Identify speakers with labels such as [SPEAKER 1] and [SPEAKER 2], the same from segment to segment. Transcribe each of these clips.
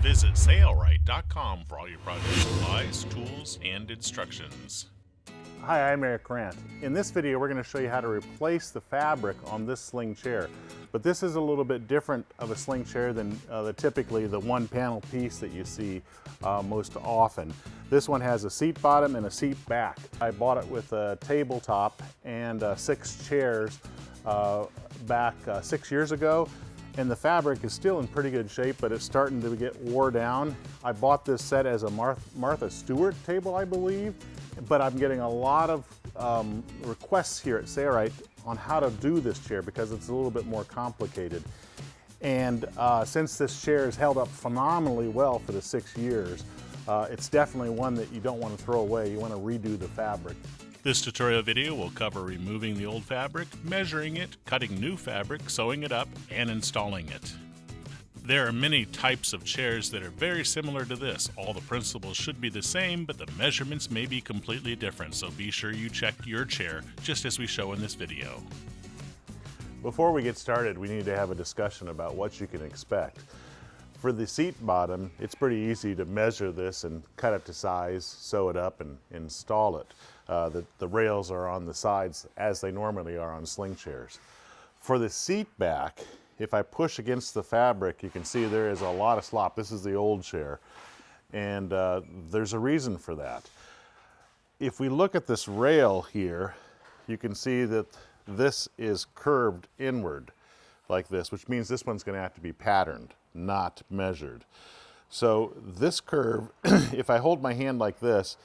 [SPEAKER 1] Visit Sailrite.com for all your project supplies, tools, and instructions.
[SPEAKER 2] Hi, I'm Eric Grant. In this video, we're going to show you how to replace the fabric on this sling chair. But this is a little bit different of a sling chair than typically the one panel piece that you see most often. This one has a seat bottom and a seat back. I bought it with a tabletop and 6 chairs back 6 years ago. And the fabric is still in pretty good shape, but it's starting to get wore down. I bought this set as a Martha Stewart table, I believe, but I'm getting a lot of requests here at Sailrite on how to do this chair because it's a little bit more complicated. And since this chair has held up phenomenally well for the 6 years, it's definitely one that you don't want to throw away. You want to redo the fabric.
[SPEAKER 1] This tutorial video will cover removing the old fabric, measuring it, cutting new fabric, sewing it up, and installing it. There are many types of chairs that are very similar to this. All the principles should be the same, but the measurements may be completely different, so be sure you check your chair, just as we show in this video.
[SPEAKER 2] Before we get started, we need to have a discussion about what you can expect. For the seat bottom, it's pretty easy to measure this and cut it to size, sew it up, and install it. The rails are on the sides as they normally are on sling chairs. For the seat back, if I push against the fabric, you can see there is a lot of slop. This is the old chair, and there's a reason for that. If we look at this rail here, you can see that this is curved inward like this, which means this one's going to have to be patterned, not measured. So this curve, if I hold my hand like this,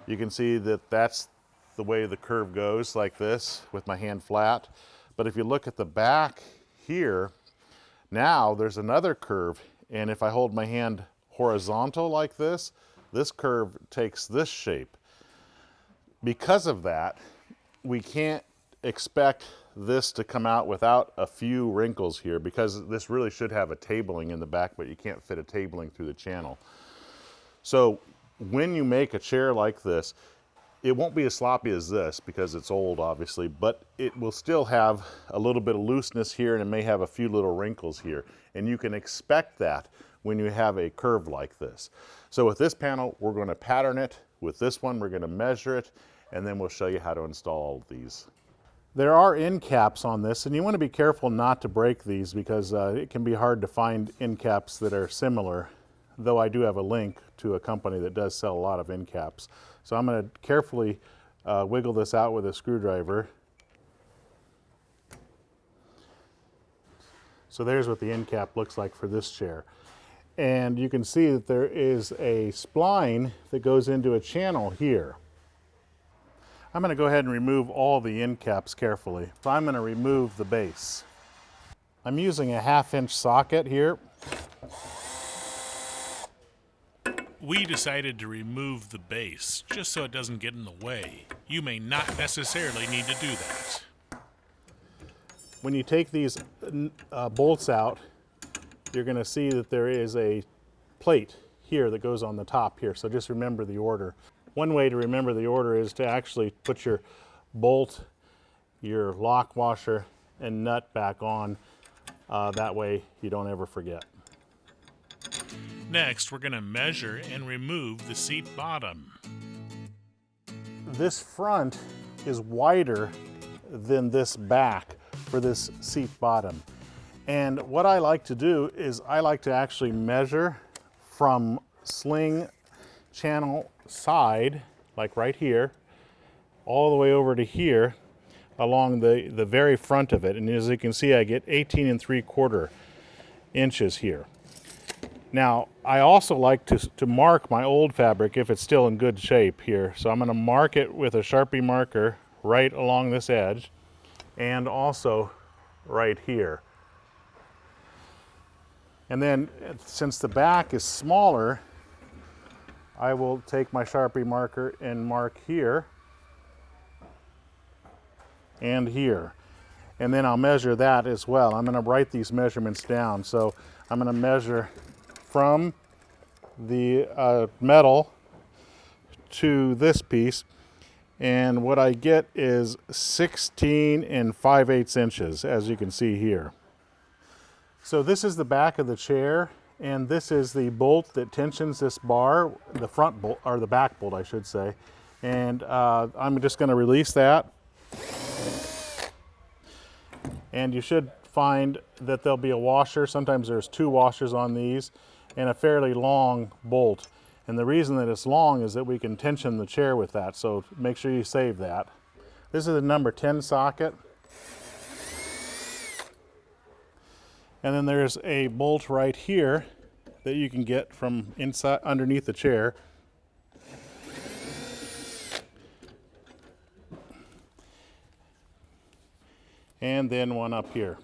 [SPEAKER 2] you can see that that's the way the curve goes, like this, with my hand flat. But if you look at the back here, now there's another curve, and if I hold my hand horizontal like this curve takes this shape. Because of that, we can't expect this to come out without a few wrinkles here, because this really should have a tabling in the back, but you can't fit a tabling through the channel. So when you make a chair like this, it won't be as sloppy as this because it's old, obviously, but it will still have a little bit of looseness here, and it may have a few little wrinkles here. And you can expect that when you have a curve like this. So with this panel, we're going to pattern it. With this one, we're going to measure it, and then we'll show you how to install all of these. There are end caps on this, and you want to be careful not to break these because it can be hard to find end caps that are similar, though I do have a link to a company that does sell a lot of end caps. So I'm going to carefully wiggle this out with a screwdriver. So there's what the end cap looks like for this chair. And you can see that there is a spline that goes into a channel here. I'm going to go ahead and remove all the end caps carefully. So I'm going to remove the base. I'm using a 1/2-inch socket here.
[SPEAKER 1] We decided to remove the base, just so it doesn't get in the way. You may not necessarily need to do that.
[SPEAKER 2] When you take these bolts out, you're going to see that there is a plate here that goes on the top here, so just remember the order. One way to remember the order is to actually put your bolt, your lock washer, and nut back on. That way you don't ever forget.
[SPEAKER 1] Next, we're going to measure and remove the seat bottom.
[SPEAKER 2] This front is wider than this back for this seat bottom. And what I like to do is I like to actually measure from sling channel side, like right here, all the way over to here along the very front of it. And as you can see, I get 18 3/4 inches here. Now, I also like to mark my old fabric if it's still in good shape here. So I'm going to mark it with a Sharpie marker right along this edge and also right here. And then since the back is smaller, I will take my Sharpie marker and mark here and here. And then I'll measure that as well. I'm going to write these measurements down. So I'm going to measure from the metal to this piece, and what I get is 16 5/8 inches, as you can see here. So this is the back of the chair, And this is the bolt that tensions this bar, the front bolt, or the back bolt I should say. And I'm just going to release that. And you should find that there'll be a washer. Sometimes there's 2 washers on these and a fairly long bolt. And the reason that it's long is that we can tension the chair with that. So make sure you save that. This is a number 10 socket. And then there's a bolt right here that you can get from inside underneath the chair. And then one up here.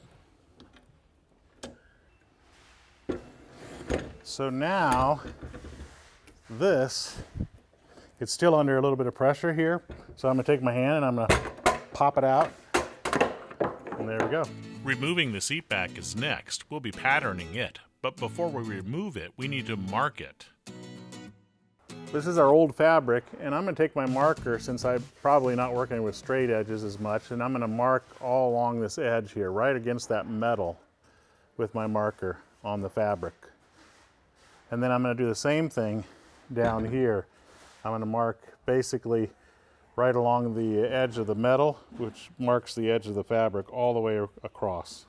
[SPEAKER 2] So now this, it's still under a little bit of pressure here. So I'm gonna take my hand and I'm gonna pop it out. And there we go.
[SPEAKER 1] Removing the seat back is next. We'll be patterning it, but before we remove it, we need to mark it.
[SPEAKER 2] This is our old fabric, and I'm going to take my marker, since I'm probably not working with straight edges as much, and I'm going to mark all along this edge here, right against that metal with my marker on the fabric. And then I'm going to do the same thing down here. I'm going to mark basically right along the edge of the metal, which marks the edge of the fabric all the way across.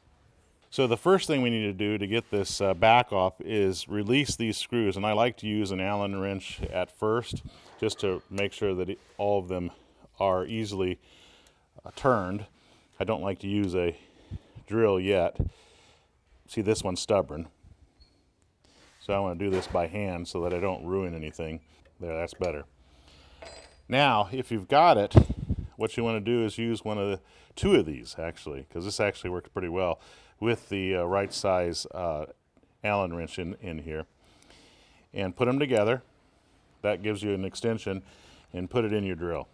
[SPEAKER 2] So the first thing we need to do to get this back off is release these screws, and I like to use an Allen wrench at first just to make sure that all of them are easily turned. I don't like to use a drill yet. See, this one's stubborn. So I want to do this by hand so that I don't ruin anything. There, that's better. Now, if you've got it, what you want to do is use one of the 2 of these actually, because this actually works pretty well with the right size Allen wrench in here, and put them together. That gives you an extension, and put it in your drill.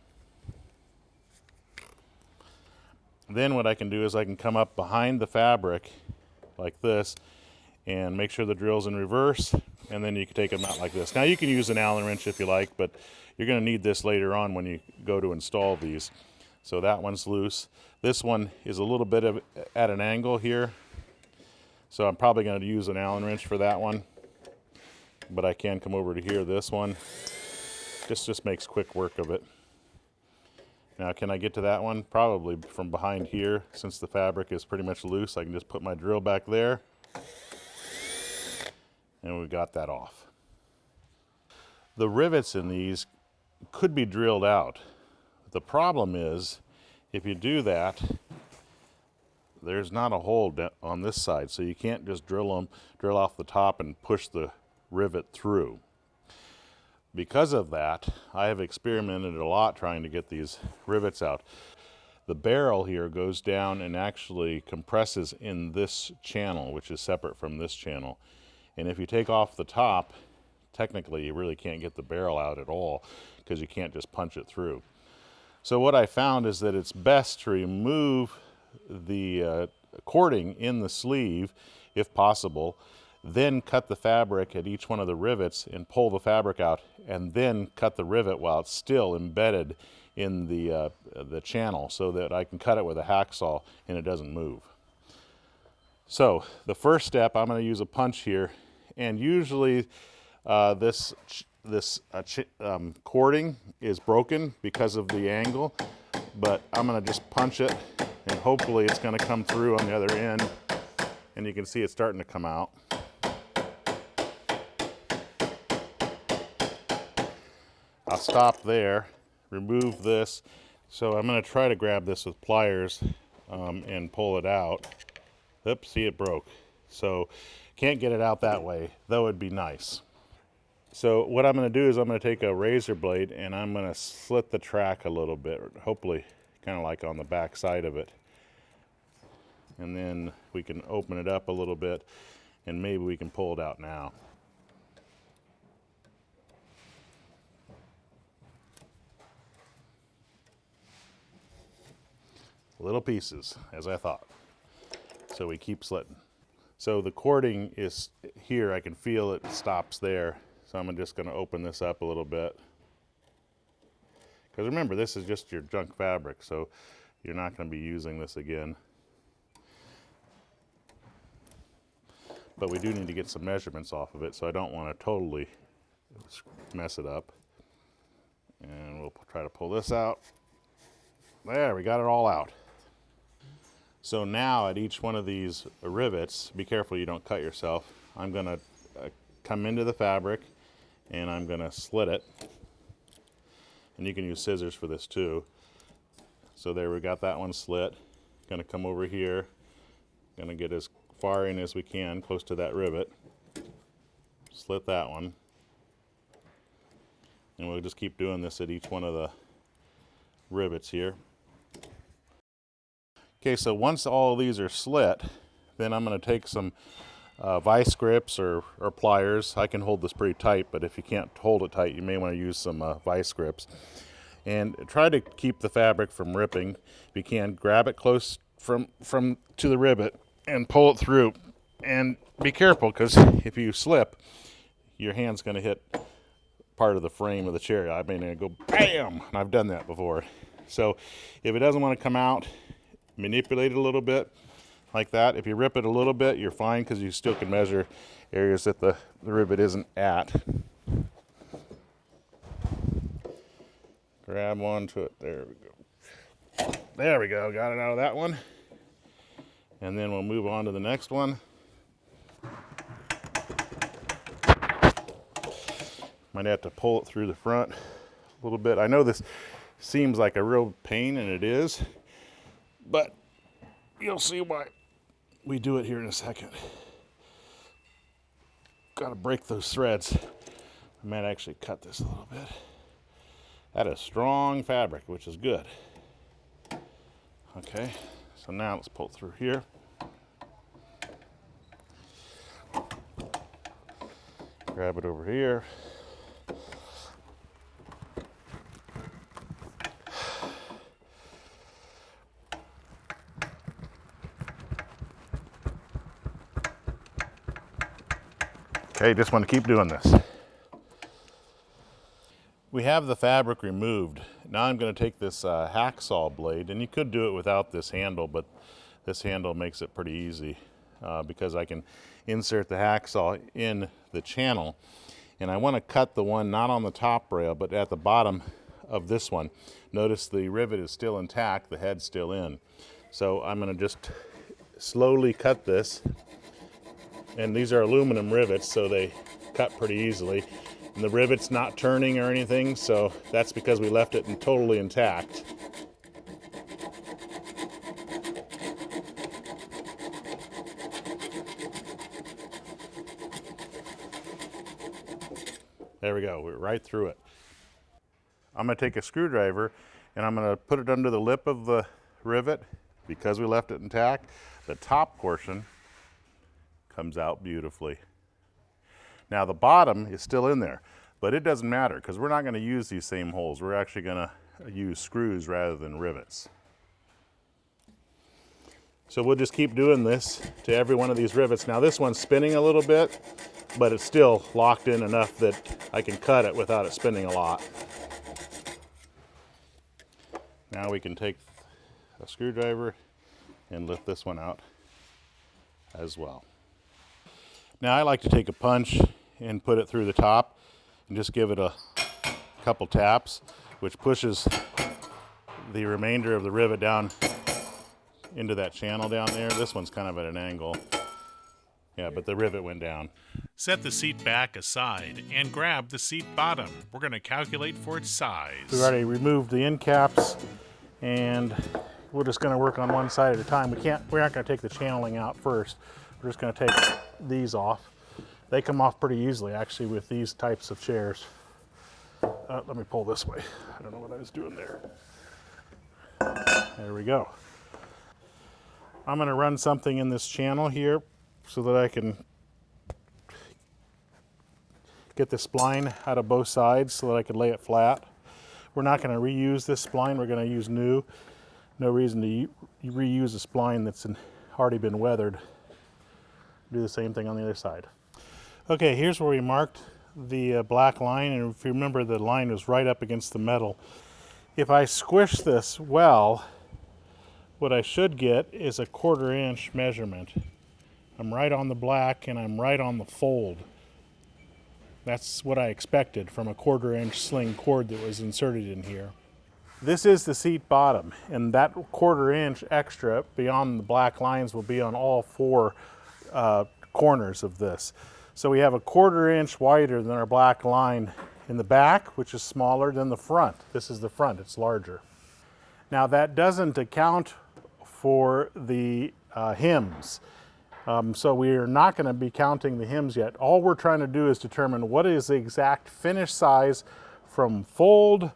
[SPEAKER 2] Then what I can do is I can come up behind the fabric like this and make sure the drill's in reverse, and then you can take them out like this. Now you can use an Allen wrench if you like, but you're going to need this later on when you go to install these. So that one's loose. This one is a little bit at an angle here, so I'm probably going to use an Allen wrench for that one, but I can come over to here. This one just makes quick work of it. Now, can I get to that one? Probably from behind here, since the fabric is pretty much loose. I can just put my drill back there, and we got that off. The rivets in these could be drilled out. The problem is, if you do that, there's not a hole on this side, so you can't just drill off the top and push the rivet through. Because of that, I have experimented a lot trying to get these rivets out. The barrel here goes down and actually compresses in this channel, which is separate from this channel. And if you take off the top, technically you really can't get the barrel out at all, because you can't just punch it through. So what I found is that it's best to remove the cording in the sleeve, if possible, then cut the fabric at each one of the rivets and pull the fabric out, and then cut the rivet while it's still embedded in the channel, so that I can cut it with a hacksaw and it doesn't move. So the first step, I'm going to use a punch here, and usually this cording is broken because of the angle, but I'm going to just punch it, and hopefully it's going to come through on the other end, and you can see it's starting to come out. I'll stop there, remove this. So I'm going to try to grab this with pliers and pull it out. Oops, see, it broke. So can't get it out that way, though it'd be nice. So what I'm going to do is I'm going to take a razor blade and I'm going to slit the track a little bit, hopefully kind of like on the back side of it. And then we can open it up a little bit and maybe we can pull it out now. Little pieces, as I thought. So we keep slitting. So the cording is here, I can feel it stops there. So I'm just going to open this up a little bit. Because remember, this is just your junk fabric, so you're not going to be using this again. but we do need to get some measurements off of it, so I don't want to totally mess it up. And we'll try to pull this out. There, we got it all out. So now at each one of these rivets, be careful you don't cut yourself. I'm going to come into the fabric and I'm going to slit it. And you can use scissors for this too. So there, we got that one slit. Going to come over here. Going to get as far in as we can, close to that rivet. Slit that one. And we'll just keep doing this at each one of the rivets here. Okay, so once all of these are slit, then I'm going to take some vice grips or pliers. I can hold this pretty tight, but if you can't hold it tight, you may want to use some vice grips. And try to keep the fabric from ripping. If you can, grab it close from to the rivet and pull it through. And be careful, because if you slip, your hand's going to hit part of the frame of the chair. I mean, it'll go bam! And I've done that before. So if it doesn't want to come out, manipulate it a little bit like that. If you rip it a little bit, you're fine, because you still can measure areas that the rivet isn't at. Grab one to it. There we go. There we go. Got it out of that one. And then we'll move on to the next one. Might have to pull it through the front a little bit. I know this seems like a real pain, and it is, but you'll see why we do it here in a second. Got to break those threads. I might actually cut this a little bit. That is strong fabric, which is good. Okay, so now let's pull it through here. Grab it over here. Okay, just want to keep doing this. We have the fabric removed. Now I'm going to take this hacksaw blade, and you could do it without this handle, but this handle makes it pretty easy because I can insert the hacksaw in the channel. And I want to cut the one not on the top rail, but at the bottom of this one. Notice the rivet is still intact, the head's still in. So I'm going to just slowly cut this. And these are aluminum rivets, so they cut pretty easily. And the rivet's not turning or anything, so that's because we left it totally intact. There we go, we're right through it. I'm going to take a screwdriver and I'm going to put it under the lip of the rivet. Because we left it intact, the top portion comes out beautifully. Now the bottom is still in there, but it doesn't matter because we're not going to use these same holes. We're actually going to use screws rather than rivets. So we'll just keep doing this to every one of these rivets. Now this one's spinning a little bit, but it's still locked in enough that I can cut it without it spinning a lot. Now we can take a screwdriver and lift this one out as well. Now I like to take a punch and put it through the top and just give it a couple taps, which pushes the remainder of the rivet down into that channel down there. This one's kind of at an angle. Yeah, but the rivet went down.
[SPEAKER 1] Set the seat back aside and grab the seat bottom. We're going to calculate for its size.
[SPEAKER 3] We've already removed the end caps, and we're just going to work on one side at a time. We're not going to take the channeling out first. We're just going to take these off. They come off pretty easily, actually, with these types of chairs. Let me pull this way. I don't know what I was doing there. There we go. I'm going to run something in this channel here so that I can get the spline out of both sides so that I can lay it flat. We're not going to reuse this spline. We're going to use new. No reason to reuse a spline that's already been weathered. Do the same thing on the other side. Okay, here's where we marked the black line, and if you remember, the line was right up against the metal. If I squish this well, what I should get is a 1/4 inch measurement. I'm right on the black, and I'm right on the fold. That's what I expected from a 1/4-inch sling cord that was inserted in here. This is the seat bottom, and that 1/4-inch extra beyond the black lines will be on all four corners of this. So we have a 1/4-inch wider than our black line in the back, which is smaller than the front. This is the front, it's larger. Now that doesn't account for the hems. So we are not going to be counting the hems yet. All we're trying to do is determine what is the exact finish size from fold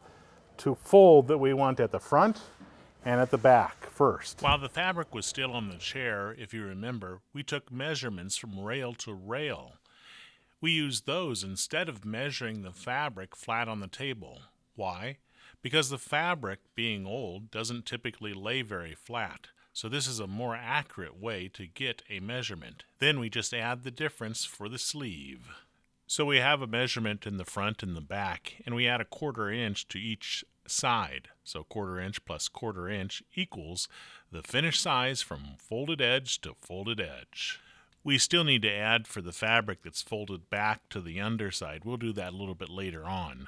[SPEAKER 3] to fold that we want at the front and at the back first.
[SPEAKER 1] While the fabric was still on the chair, if you remember, we took measurements from rail to rail. We used those instead of measuring the fabric flat on the table. Why? Because the fabric, being old, doesn't typically lay very flat. So this is a more accurate way to get a measurement. Then we just add the difference for the sleeve. So we have a measurement in the front and the back, and we add a 1/4 inch to each side. So 1/4 inch plus 1/4 inch equals the finished size from folded edge to folded edge. We still need to add for the fabric that's folded back to the underside. We'll do that a little bit later on.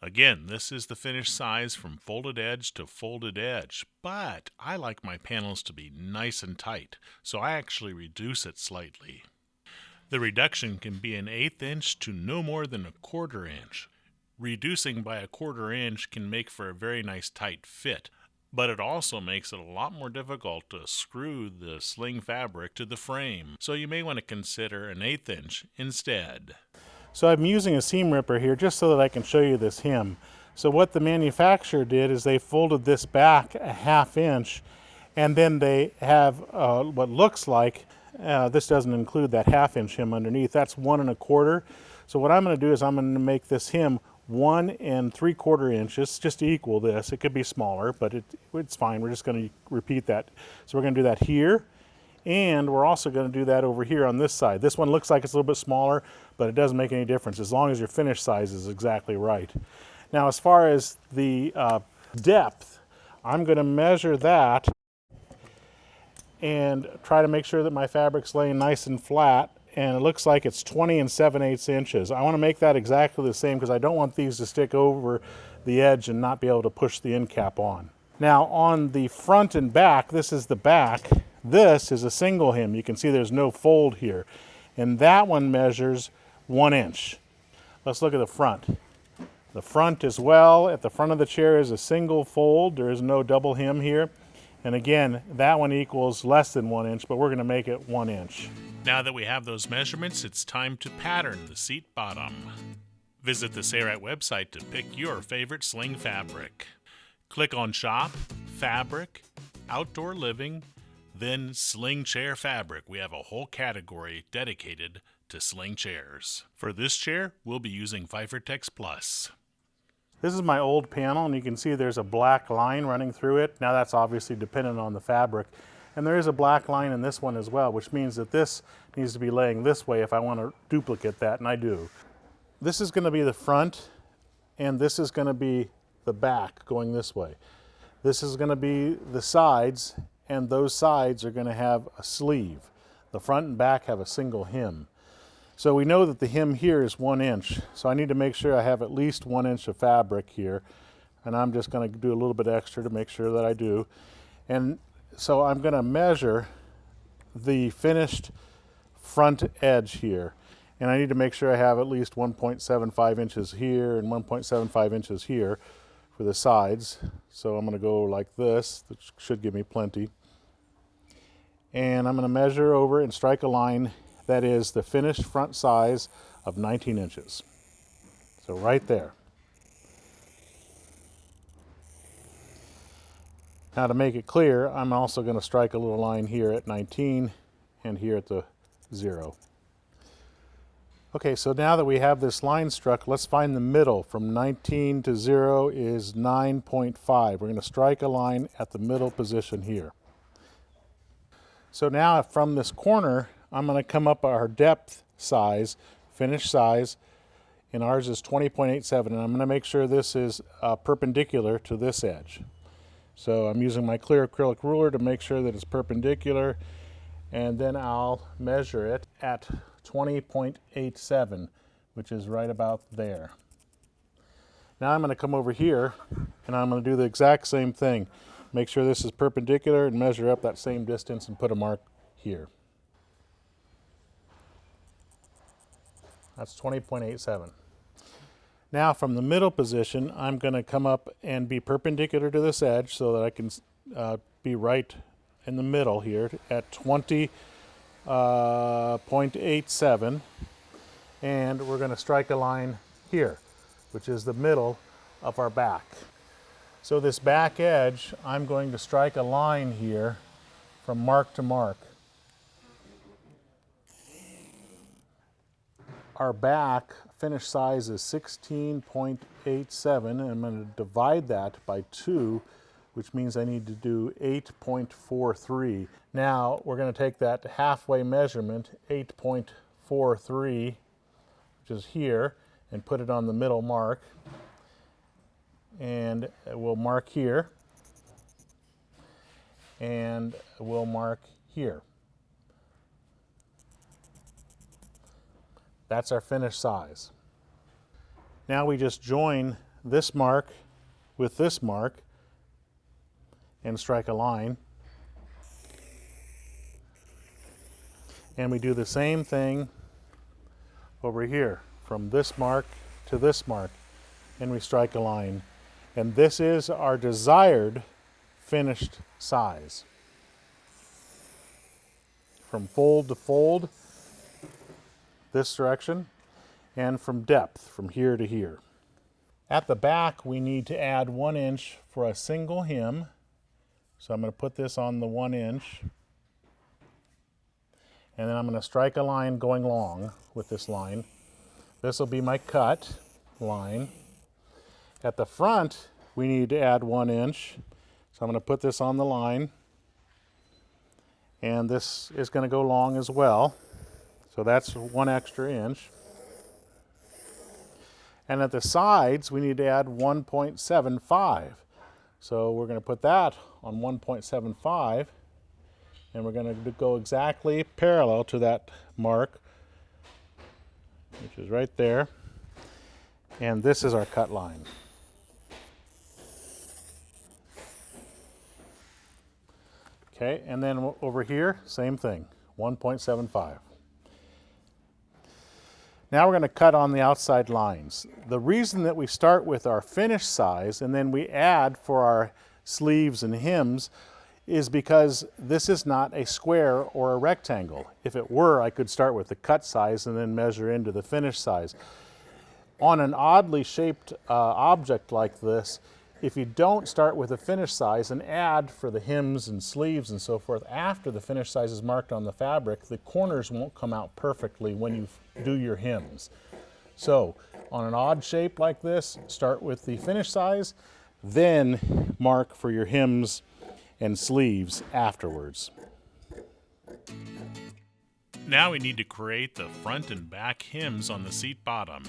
[SPEAKER 1] Again, this is the finished size from folded edge to folded edge, but I like my panels to be nice and tight, so I actually reduce it slightly. The reduction can be an 1/8 inch to no more than a 1/4 inch. Reducing by a 1/4 inch can make for a very nice tight fit, but it also makes it a lot more difficult to screw the sling fabric to the frame, so you may want to consider an 1/8 inch instead.
[SPEAKER 3] So I'm using a seam ripper here just so that I can show you this hem. So what the manufacturer did is they folded this back a 1/2 inch, and then they have what looks like, this doesn't include that 1/2 inch hem underneath, that's 1 1/4. So what I'm going to do is I'm going to make this hem 1 3/4 inches just to equal this. It could be smaller, but it's fine. We're just going to repeat that. So we're going to do that here. And we're also going to do that over here on this side. This one looks like it's a little bit smaller, but it doesn't make any difference as long as your finish size is exactly right. Now, as far as the depth, I'm going to measure that and try to make sure that my fabric's laying nice and flat. And it looks like it's 20 7/8 inches. I want to make that exactly the same because I don't want these to stick over the edge and not be able to push the end cap on. Now, on the front and back, this is the back. This is a single hem. You can see there's no fold here. And that one measures 1 inch. Let's look at the front. The front as well, at the front of the chair is a single fold. There is no double hem here. And again, that one equals less than 1 inch, but we're going to make it 1 inch.
[SPEAKER 1] Now that we have those measurements, it's time to pattern the seat bottom. Visit the Sailrite website to pick your favorite sling fabric. Click on Shop, Fabric, Outdoor Living, then Sling Chair Fabric. We have a whole category dedicated to sling chairs. For this chair, we'll be using Tex Plus.
[SPEAKER 3] This is my old panel, and you can see there's a black line running through it. Now that's obviously dependent on the fabric. And there is a black line in this one as well, which means that this needs to be laying this way if I want to duplicate that, and I do. This is going to be the front, and this is going to be the back going this way. This is going to be the sides, and those sides are going to have a sleeve. The front and back have a single hem. So we know that the hem here is 1 inch. So I need to make sure I have at least 1 inch of fabric here. And I'm just going to do a little bit extra to make sure that I do. And so I'm going to measure the finished front edge here. And I need to make sure I have at least 1.75 inches here and 1.75 inches here for the sides. So I'm going to go like this, which should give me plenty. And I'm going to measure over and strike a line that is the finished front size of 19 inches. So right there. Now to make it clear, I'm also going to strike a little line here at 19 and here at the 0. Okay, so now that we have this line struck, let's find the middle. From 19 to 0 is 9.5. We're going to strike a line at the middle position here. So now from this corner, I'm going to come up our depth size, finish size, and ours is 20.87, and I'm going to make sure this is perpendicular to this edge. So I'm using my clear acrylic ruler to make sure that it's perpendicular, and then I'll measure it at 20.87, which is right about there. Now I'm going to come over here and I'm going to do the exact same thing. Make sure this is perpendicular and measure up that same distance and put a mark here. That's 20.87. Now from the middle position, I'm going to come up and be perpendicular to this edge so that I can be right in the middle here at 20.87. And we're going to strike a line here, which is the middle of our back. So this back edge, I'm going to strike a line here from mark to mark. Our back finished size is 16.87, and I'm going to divide that by 2, which means I need to do 8.43. Now we're going to take that halfway measurement, 8.43, which is here, and put it on the middle mark. And we'll mark here, and we'll mark here. That's our finished size. Now we just join this mark with this mark and strike a line. And we do the same thing over here, from this mark to this mark, and we strike a line. And this is our desired finished size. From fold to fold, this direction, and from depth, from here to here. At the back, we need to add 1 inch for a single hem. So I'm going to put this on the 1 inch. And then I'm going to strike a line going long with this line. This will be my cut line. At the front, we need to add 1 inch. So I'm going to put this on the line. And this is going to go long as well. So that's 1 extra inch. And at the sides, we need to add 1.75. So we're going to put that on 1.75. And we're going to go exactly parallel to that mark, which is right there. And this is our cut line. Okay, and then over here, same thing, 1.75. Now we're going to cut on the outside lines. The reason that we start with our finished size and then we add for our sleeves and hems is because this is not a square or a rectangle. If it were, I could start with the cut size and then measure into the finished size. On an oddly shaped object like this, if you don't start with the finished size and add for the hems and sleeves and so forth after the finished size is marked on the fabric, the corners won't come out perfectly when you do your hems. So on an odd shape like this, start with the finished size, then mark for your hems and sleeves afterwards.
[SPEAKER 1] Now we need to create the front and back hems on the seat bottom.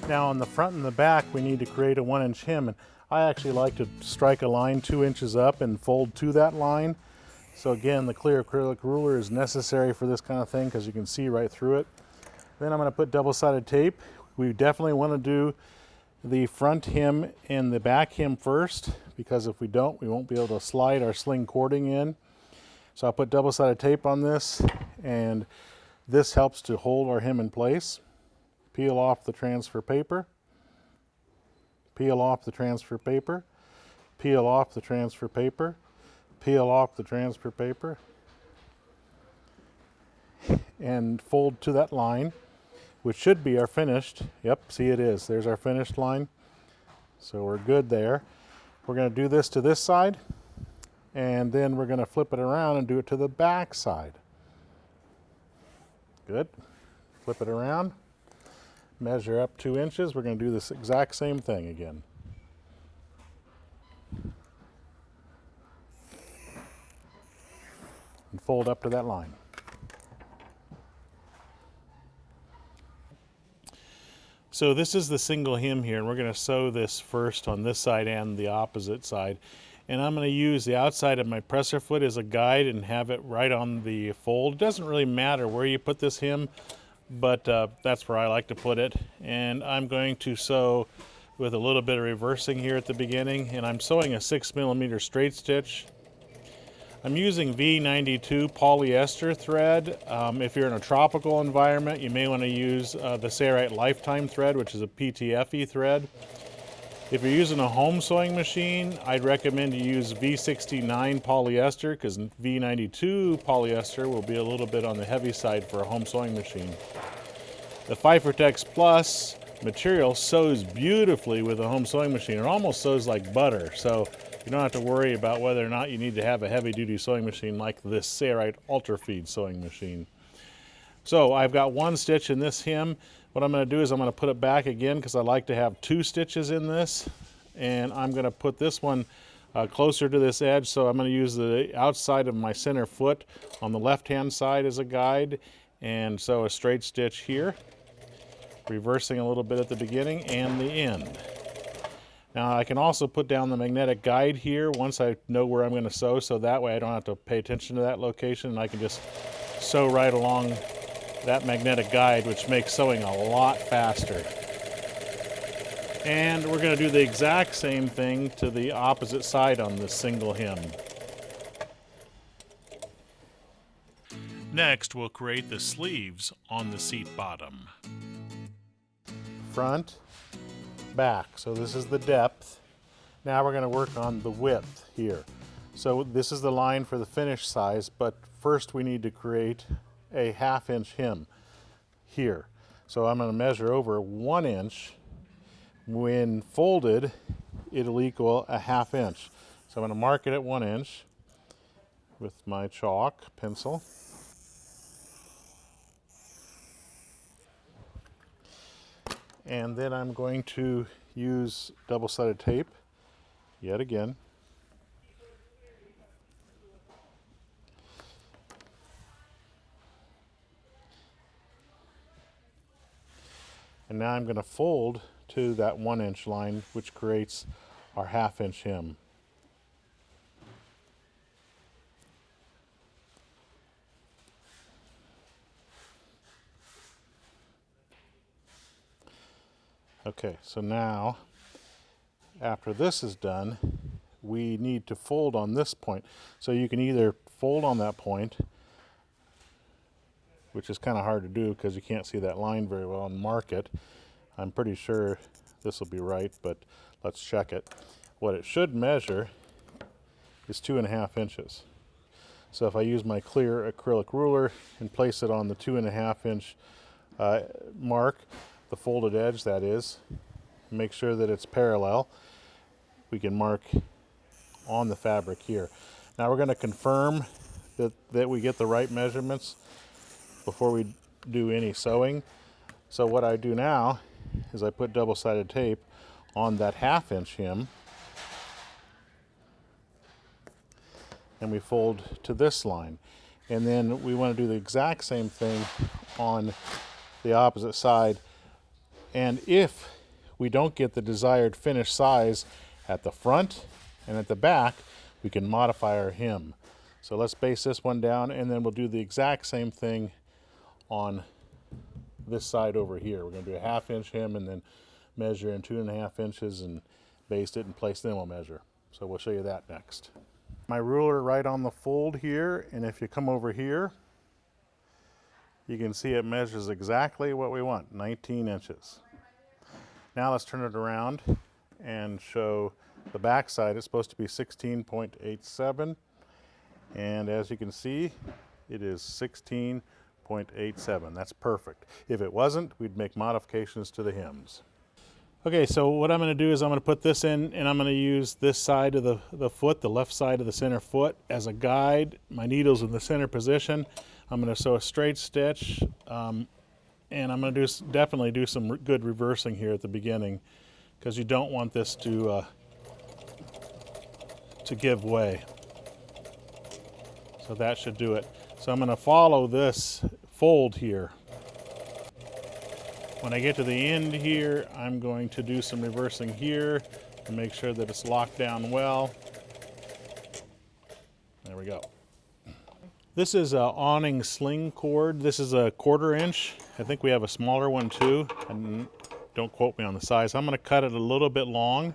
[SPEAKER 3] Now on the front and the back, we need to create a 1 inch hem. And I actually like to strike a line 2 inches up and fold to that line. So again, the clear acrylic ruler is necessary for this kind of thing because you can see right through it. Then I'm going to put double-sided tape. We definitely want to do the front hem and the back hem first, because if we don't, we won't be able to slide our sling cording in. So I'll put double-sided tape on this, and this helps to hold our hem in place. Peel off the transfer paper, peel off the transfer paper, peel off the transfer paper, peel off the transfer paper, and fold to that line, which should be our finished. Yep, see it is. There's our finished line. So we're good there. We're going to do this to this side, and then we're going to flip it around and do it to the back side. Good. Flip it around. Measure up 2 inches. We're going to do this exact same thing again. And fold up to that line. So this is the single hem here, and we're going to sew this first on this side and the opposite side. And I'm going to use the outside of my presser foot as a guide and have it right on the fold. It doesn't really matter where you put this hem, but that's where I like to put it. And I'm going to sew with a little bit of reversing here at the beginning, and I'm sewing a 6mm straight stitch. I'm using V92 polyester thread. If you're in a tropical environment, you may want to use the Sailrite Lifetime thread, which is a PTFE thread. If you're using a home sewing machine, I'd recommend you use V69 polyester, because V92 polyester will be a little bit on the heavy side for a home sewing machine. The Fibertex Plus material sews beautifully with a home sewing machine. It almost sews like butter, so you don't have to worry about whether or not you need to have a heavy-duty sewing machine like this Sailrite Ultra Feed sewing machine. So I've got one stitch in this hem. What I'm going to do is I'm going to put it back again because I like to have 2 stitches in this, and I'm going to put this one closer to this edge, so I'm going to use the outside of my center foot on the left-hand side as a guide, and sew a straight stitch here, reversing a little bit at the beginning and the end. Now I can also put down the magnetic guide here once I know where I'm going to sew, so that way I don't have to pay attention to that location, and I can just sew right along that magnetic guide, which makes sewing a lot faster. And we're going to do the exact same thing to the opposite side on this single hem.
[SPEAKER 1] Next, we'll create the sleeves on the seat bottom.
[SPEAKER 3] Front, back. So this is the depth. Now we're going to work on the width here. So this is the line for the finished size, but first we need to create a 1/2 inch hem here. So I'm going to measure over 1 inch. When folded, it'll equal a 1/2 inch. So I'm going to mark it at 1 inch with my chalk pencil. And then I'm going to use double-sided tape yet again. And now I'm going to fold to that 1 inch line, which creates our 1/2 inch hem. Okay, so now after this is done, we need to fold on this point. So you can either fold on that point, which is kind of hard to do because you can't see that line very well, and mark it. I'm pretty sure this will be right, but let's check it. What it should measure is 2.5 inches. So if I use my clear acrylic ruler and place it on the 2.5 inch mark, the folded edge that is, make sure that it's parallel, we can mark on the fabric here. Now we're going to confirm that we get the right measurements before we do any sewing. So what I do now is I put double-sided tape on that 1/2 inch hem, and we fold to this line. And then we want to do the exact same thing on the opposite side. And if we don't get the desired finished size at the front and at the back, we can modify our hem. So let's base this one down, and then we'll do the exact same thing on this side over here. We're going to do a 1/2 inch hem and then measure in 2.5 inches and baste it in place, then we'll measure. So we'll show you that next. My ruler right on the fold here, and if you come over here, you can see it measures exactly what we want, 19 inches. Now let's turn it around and show the back side. It's supposed to be 16.87, and as you can see, it is 16.87. That's perfect. If it wasn't, we'd make modifications to the hems. Okay, so what I'm going to do is I'm going to put this in, and I'm going to use this side of the foot, the left side of the center foot, as a guide. My needle's in the center position. I'm going to sew a straight stitch, and I'm going to definitely do some good reversing here at the beginning, because you don't want this to give way. So that should do it. So I'm going to follow this fold here. When I get to the end here, I'm going to do some reversing here to make sure that it's locked down well. we go. This is a awning sling cord. This is a 1/4 inch. I think we have a smaller one too. And don't quote me on the size. I'm going to cut it a little bit long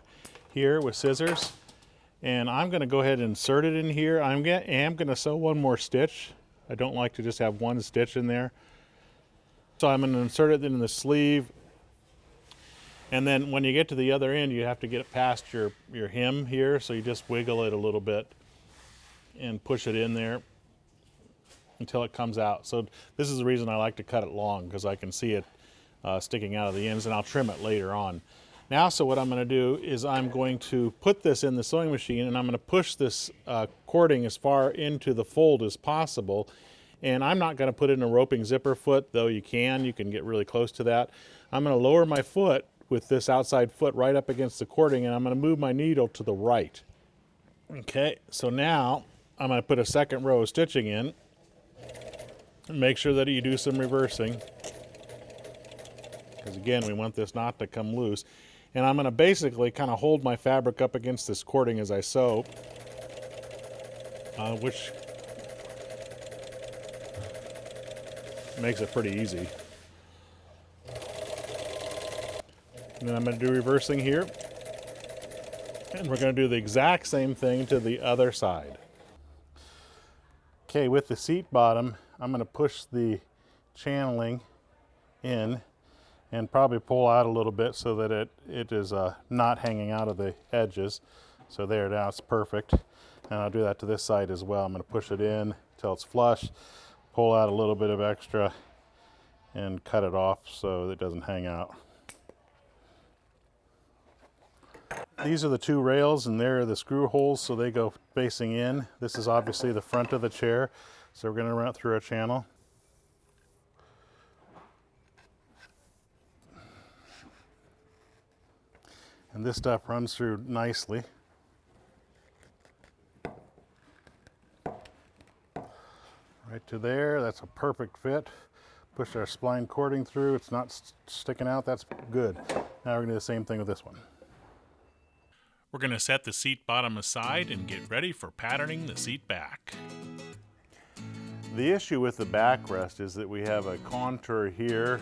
[SPEAKER 3] here with scissors. And I'm going to go ahead and insert it in here. I am going to sew one more stitch. I don't like to just have one stitch in there. So I'm going to insert it in the sleeve. And then when you get to the other end, you have to get it past your hem here. So you just wiggle it a little bit and push it in there until it comes out. So this is the reason I like to cut it long, because I can see it sticking out of the ends, and I'll trim it later on. Now, so what I'm going to do is I'm going to put this in the sewing machine, and I'm going to push this cording as far into the fold as possible. And I'm not going to put in a roping zipper foot, though you can get really close to that. I'm going to lower my foot with this outside foot right up against the cording, and I'm going to move my needle to the right. Okay, so now I'm going to put a second row of stitching in. And make sure that you do some reversing, because again, we want this knot to come loose. And I'm going to basically kind of hold my fabric up against this cording as I sew, which makes it pretty easy. And then I'm going to do reversing here, and we're going to do the exact same thing to the other side. Okay, with the seat bottom, I'm going to push the channeling in and probably pull out a little bit so that it is not hanging out of the edges. So there, now it's perfect. And I'll do that to this side as well. I'm going to push it in till it's flush, pull out a little bit of extra, and cut it off so it doesn't hang out. These are the two rails, and there are the screw holes, so they go facing in. This is obviously the front of the chair, so we're going to run it through a channel. And this stuff runs through nicely. Right to there, that's a perfect fit. Push our spline cording through, it's not sticking out, that's good. Now we're going to do the same thing with this one.
[SPEAKER 1] We're going to set the seat bottom aside and get ready for patterning the seat back.
[SPEAKER 2] The issue with the backrest is that we have a contour here,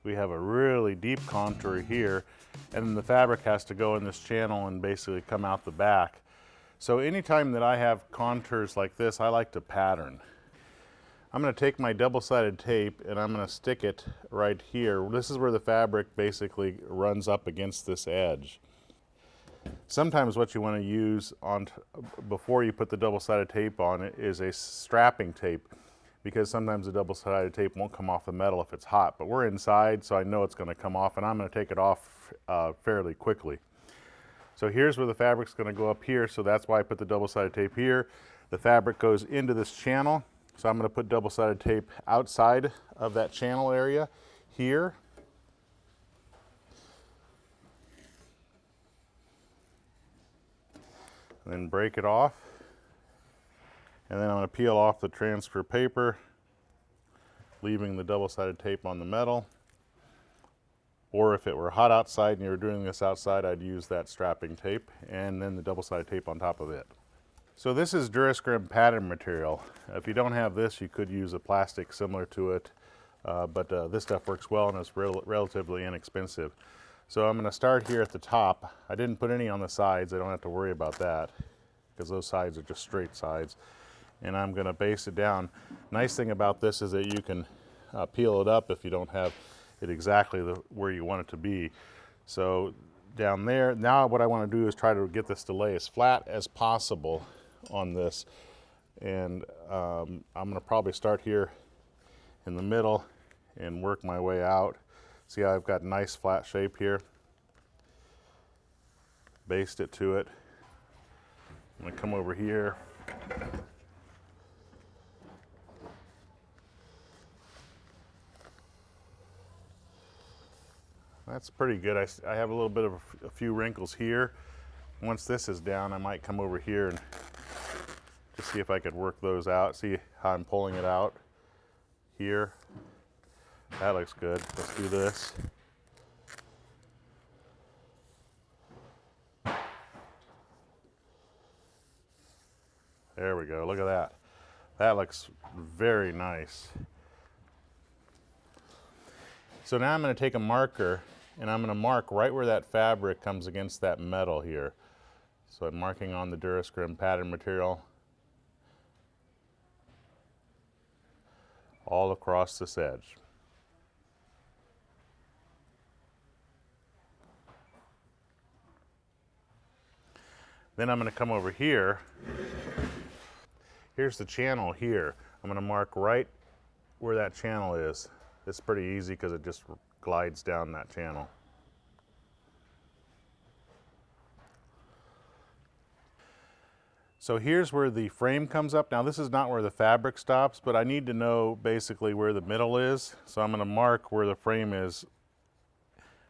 [SPEAKER 2] we have a really deep contour here, and then the fabric has to go in this channel and basically come out the back. So anytime that I have contours like this, I like to pattern. I'm going to take my double-sided tape and I'm going to stick it right here. This is where the fabric basically runs up against this edge. Sometimes what you want to use before you put the double-sided tape on it is a strapping tape, because sometimes the double-sided tape won't come off the metal if it's hot. But we're inside, so I know it's going to come off, and I'm going to take it off fairly quickly. So here's where the fabric's going to go up here, so that's why I put the double-sided tape here. The fabric goes into this channel, so I'm going to put double-sided tape outside of that channel area here. And then break it off, and then I'm going to peel off the transfer paper, leaving the double-sided tape on the metal. Or if it were hot outside and you were doing this outside, I'd use that strapping tape and then the double-sided tape on top of it. So this is Durascrim pattern material. If you don't have this, you could use a plastic similar to it, but this stuff works well and it's relatively inexpensive. So I'm going to start here at the top. I didn't put any on the sides. I don't have to worry about that because those sides are just straight sides. And I'm going to base it down. Nice thing about this is that you can peel it up if you don't have it exactly where you want it to be. So down there, now what I want to do is try to get this to lay as flat as possible on this. And I'm going to probably start here in the middle and work my way out. See how I've got a nice flat shape here. Based it to it. I'm going to come over here. That's pretty good. I have a little bit of a few wrinkles here. Once this is down, I might come over here and just see if I could work those out. See how I'm pulling it out here. That looks good. Let's do this. There we go, look at that. That looks very nice. So now I'm going to take a marker and I'm going to mark right where that fabric comes against that metal here. So I'm marking on the Durascrim pattern material all across this edge. Then I'm going to come over here. Here's the channel here. I'm going to mark right where that channel is. It's pretty easy because it just glides down that channel. So here's where the frame comes up. Now this is not where the fabric stops, but I need to know basically where the middle is. So I'm going to mark where the frame is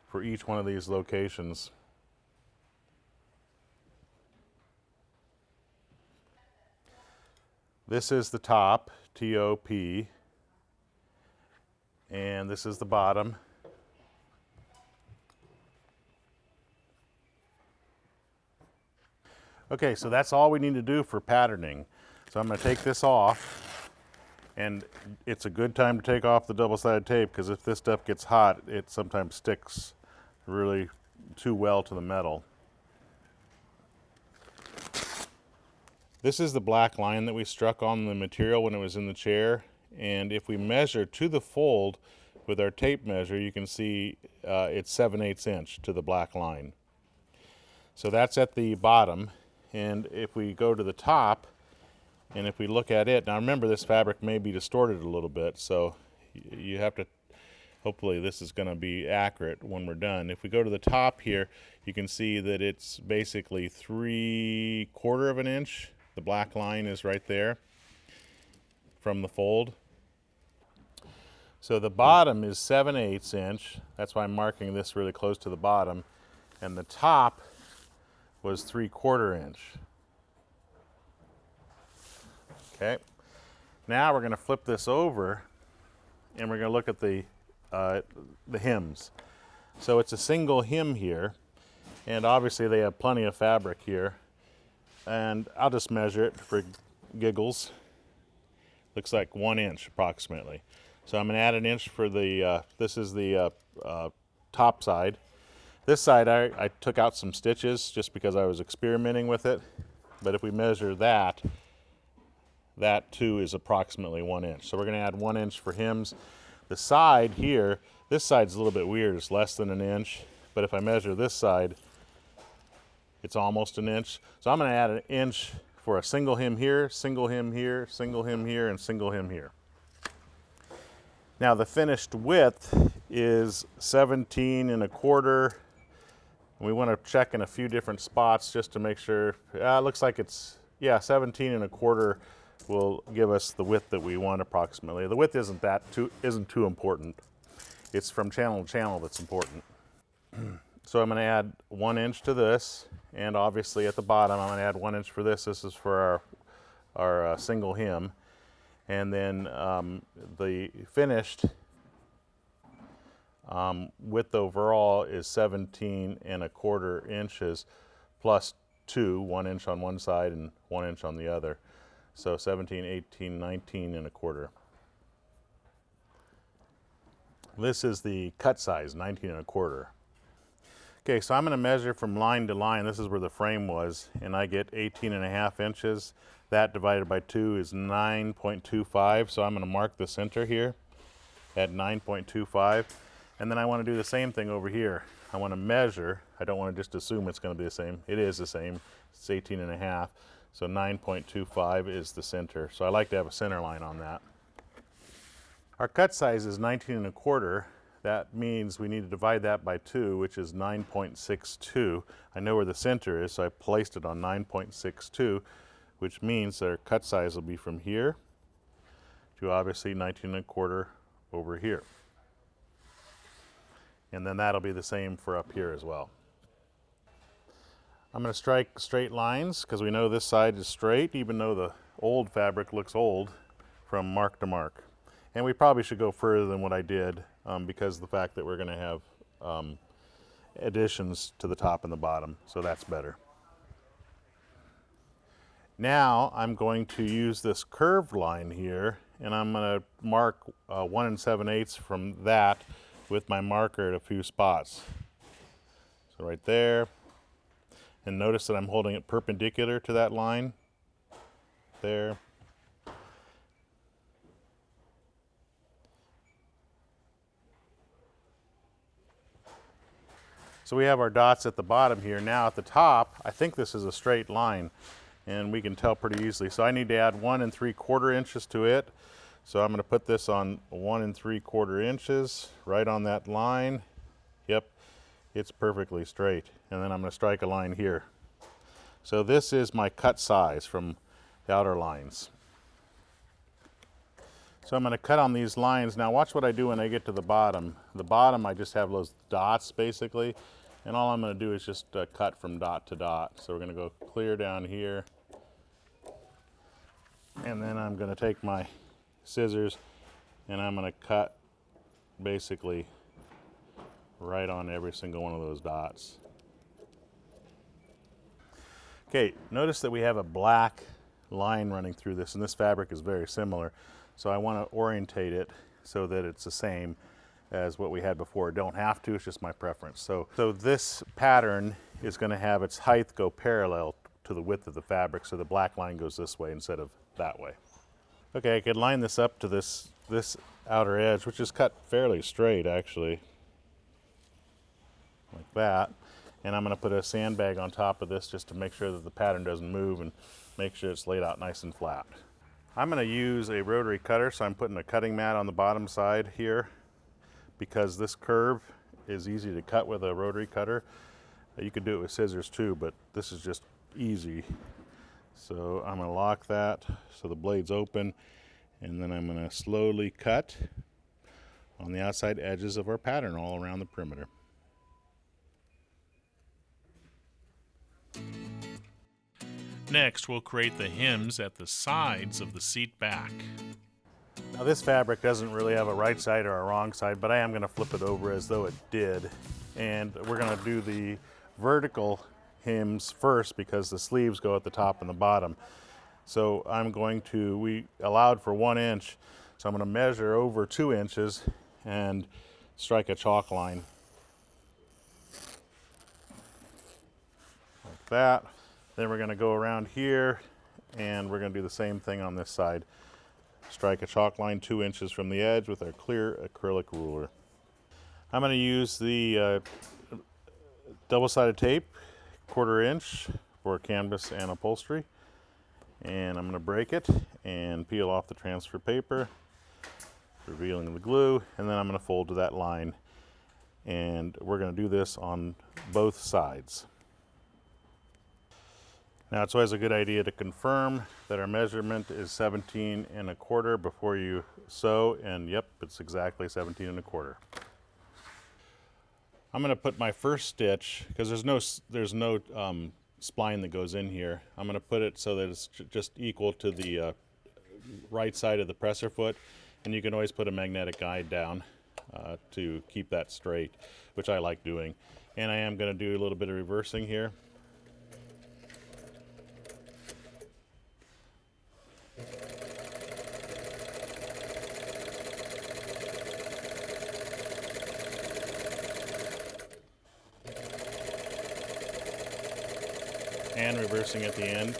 [SPEAKER 2] for each one of these locations. This is the top, T-O-P, and this is the bottom. Okay, so that's all we need to do for patterning. So I'm going to take this off, and it's a good time to take off the double-sided tape because if this stuff gets hot, it sometimes sticks really too well to the metal. This is the black line that we struck on the material when it was in the chair, and if we measure to the fold with our tape measure, you can see it's 7/8 inch to the black line. So that's at the bottom, and if we go to the top, and if we look at it, now remember this fabric may be distorted a little bit, so you have to, hopefully this is going to be accurate when we're done. If we go to the top here, you can see that it's basically 3/4 of an inch. The black line is right there from the fold. So the bottom is 7/8 inch. That's why I'm marking this really close to the bottom. And the top was 3/4 inch. Okay. Now we're going to flip this over and we're going to look at the hems. So it's a single hem here, and obviously they have plenty of fabric here. And I'll just measure it for giggles. Looks like 1 inch approximately. So I'm going to add 1 inch for the, this is the top side. This side I took out some stitches just because I was experimenting with it. But if we measure that, that too is approximately 1 inch. So we're going to add 1 inch for hems. The side here, this side's a little bit weird. It's less than 1 inch. But if I measure this side, it's almost 1 inch. So I'm going to add 1 inch for a single hem here, single hem here, single hem here, and single hem here. Now the finished width is 17 1/4. We want to check in a few different spots just to make sure. It looks like it's, yeah, 17 1/4 will give us the width that we want approximately. The width isn't too important. It's from channel to channel that's important. So I'm going to add 1 inch to this, and obviously at the bottom I'm going to add 1 inch for this. This is for our single hem. And then the finished width overall is 17 1/4 inches plus 2, 1 inch on one side and 1 inch on the other. So 17, 18, 19 1/4. This is the cut size, 19 1/4. Okay, so I'm going to measure from line to line. This is where the frame was, and I get 18 1/2 inches. That divided by 2 is 9.25, so I'm going to mark the center here at 9.25. And then I want to do the same thing over here. I want to measure. I don't want to just assume it's going to be the same. It is the same. It's 18 1/2, so 9.25 is the center. So I like to have a center line on that. Our cut size is 19 1/4. That means we need to divide that by 2, which is 9.62. I know where the center is, so I placed it on 9.62, which means our cut size will be from here to obviously 19 1/4 over here. And then that'll be the same for up here as well. I'm going to strike straight lines because we know this side is straight, even though the old fabric looks old, from mark to mark. And we probably should go further than what I did because of the fact that we're going to have additions to the top and the bottom, so that's better.
[SPEAKER 3] Now I'm going to use this curved line here, and I'm going to mark 1 7/8 from that with my marker at a few spots. So right there, and notice that I'm holding it perpendicular to that line there. So we have our dots at the bottom here. Now at the top, I think this is a straight line, and we can tell pretty easily. So I need to add 1 3/4 inches to it. So I'm going to put this on 1 3/4 inches right on that line. Yep, it's perfectly straight. And then I'm going to strike a line here. So this is my cut size from the outer lines. So I'm going to cut on these lines. Now watch what I do when I get to the bottom. The bottom, I just have those dots basically, and all I'm going to do is just cut from dot to dot. So we're going to go clear down here, and then I'm going to take my scissors and I'm going to cut basically right on every single one of those dots. Okay, notice that we have a black line running through this, and this fabric is very similar. So I want to orientate it so that it's the same as what we had before. Don't have to, it's just my preference. So this pattern is going to have its height go parallel to the width of the fabric, so the black line goes this way instead of that way. Okay, I could line this up to this outer edge, which is cut fairly straight actually, like that. And I'm going to put a sandbag on top of this just to make sure that the pattern doesn't move and make sure it's laid out nice and flat. I'm going to use a rotary cutter, so I'm putting a cutting mat on the bottom side here because this curve is easy to cut with a rotary cutter. You could do it with scissors too, but this is just easy. So I'm going to lock that so the blade's open, and then I'm going to slowly cut on the outside edges of our pattern all around the perimeter.
[SPEAKER 1] Next, we'll create the hems at the sides of the seat back.
[SPEAKER 3] Now this fabric doesn't really have a right side or a wrong side, but I am going to flip it over as though it did. And we're going to do the vertical hems first because the sleeves go at the top and the bottom. So we allowed for 1 inch, so I'm going to measure over 2 inches and strike a chalk line. Like that. Then we're going to go around here and we're going to do the same thing on this side. Strike a chalk line 2 inches from the edge with our clear acrylic ruler. I'm going to use the double-sided tape, 1/4 inch for canvas and upholstery. And I'm going to break it and peel off the transfer paper, revealing the glue, and then I'm going to fold to that line. And we're going to do this on both sides. Now it's always a good idea to confirm that our measurement is 17 1/4 before you sew, and yep, it's exactly 17 1/4. I'm going to put my first stitch, because there's no spline that goes in here. I'm going to put it so that it's just equal to the right side of the presser foot, and you can always put a magnetic guide down to keep that straight, which I like doing. And I am going to do a little bit of reversing here. And reversing at the end.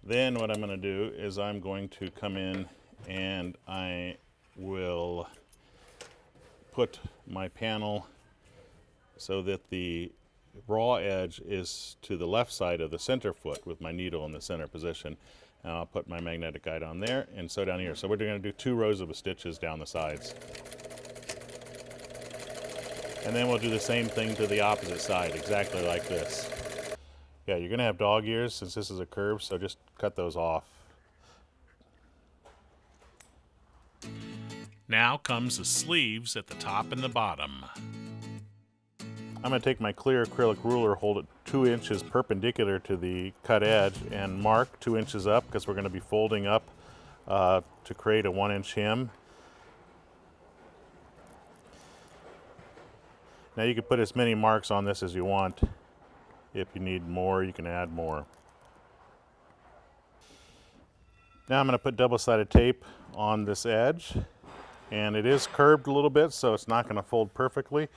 [SPEAKER 3] Then what I'm going to do is I'm going to come in and I will put my panel so that the raw edge is to the left side of the center foot with my needle in the center position. And I'll put my magnetic guide on there and sew down here. So we're going to do 2 rows of stitches down the sides. And then we'll do the same thing to the opposite side, exactly like this. Yeah, you're going to have dog ears since this is a curve, so just cut those off.
[SPEAKER 1] Now comes the sleeves at the top and the bottom.
[SPEAKER 3] I'm going to take my clear acrylic ruler, hold it 2 inches perpendicular to the cut edge, and mark 2 inches up because we're going to be folding up to create a 1 inch hem. Now you can put as many marks on this as you want. If you need more, you can add more. Now I'm going to put double-sided tape on this edge, and it is curved a little bit, so it's not going to fold perfectly.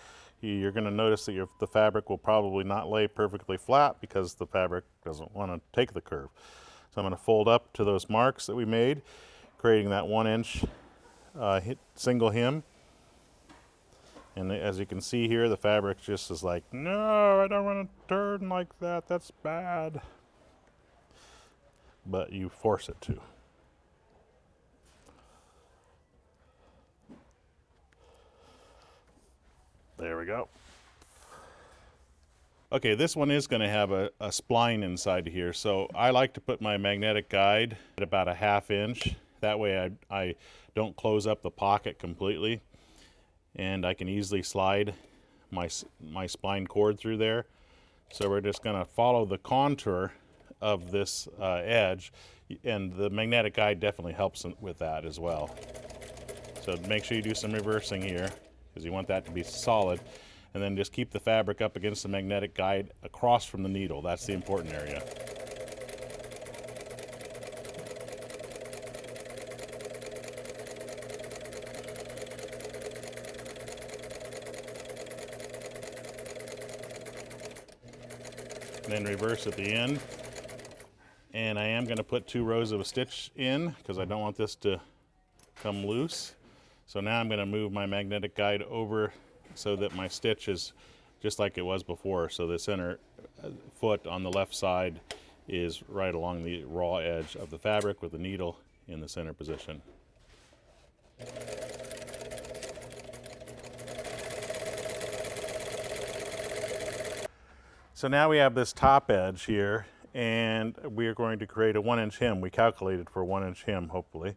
[SPEAKER 3] You're going to notice that the fabric will probably not lay perfectly flat because the fabric doesn't want to take the curve. So I'm going to fold up to those marks that we made, creating that 1-inch single hem. And as you can see here, the fabric just is like, no, I don't want to turn like that. That's bad. But you force it to. There we go. Okay, this one is going to have a spline inside here, so I like to put my magnetic guide at about a 1/2 inch. That way I don't close up the pocket completely, and I can easily slide my spline cord through there. So we're just going to follow the contour of this edge, and the magnetic guide definitely helps with that as well. So make sure you do some reversing here, because you want that to be solid, and then just keep the fabric up against the magnetic guide across from the needle. That's the important area. And then reverse at the end. And I am going to put 2 rows of a stitch in because I don't want this to come loose. So now I'm going to move my magnetic guide over so that my stitch is just like it was before. So the center foot on the left side is right along the raw edge of the fabric with the needle in the center position. So now we have this top edge here, and we are going to create a 1-inch hem. We calculated for a 1-inch hem, hopefully.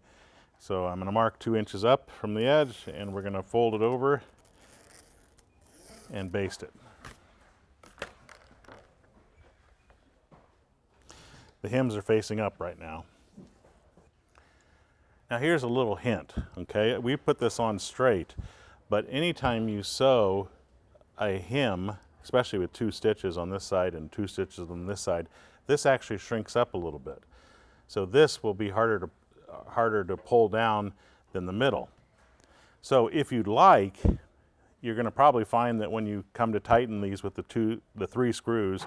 [SPEAKER 3] So I'm going to mark 2 inches up from the edge, and we're going to fold it over and baste it. The hems are facing up right now. Now here's a little hint, okay? We put this on straight, but anytime you sew a hem, especially with 2 stitches on this side and 2 stitches on this side, this actually shrinks up a little bit. So this will be harder to pull down than the middle. So if you'd like, you're going to probably find that when you come to tighten these with the 3 screws,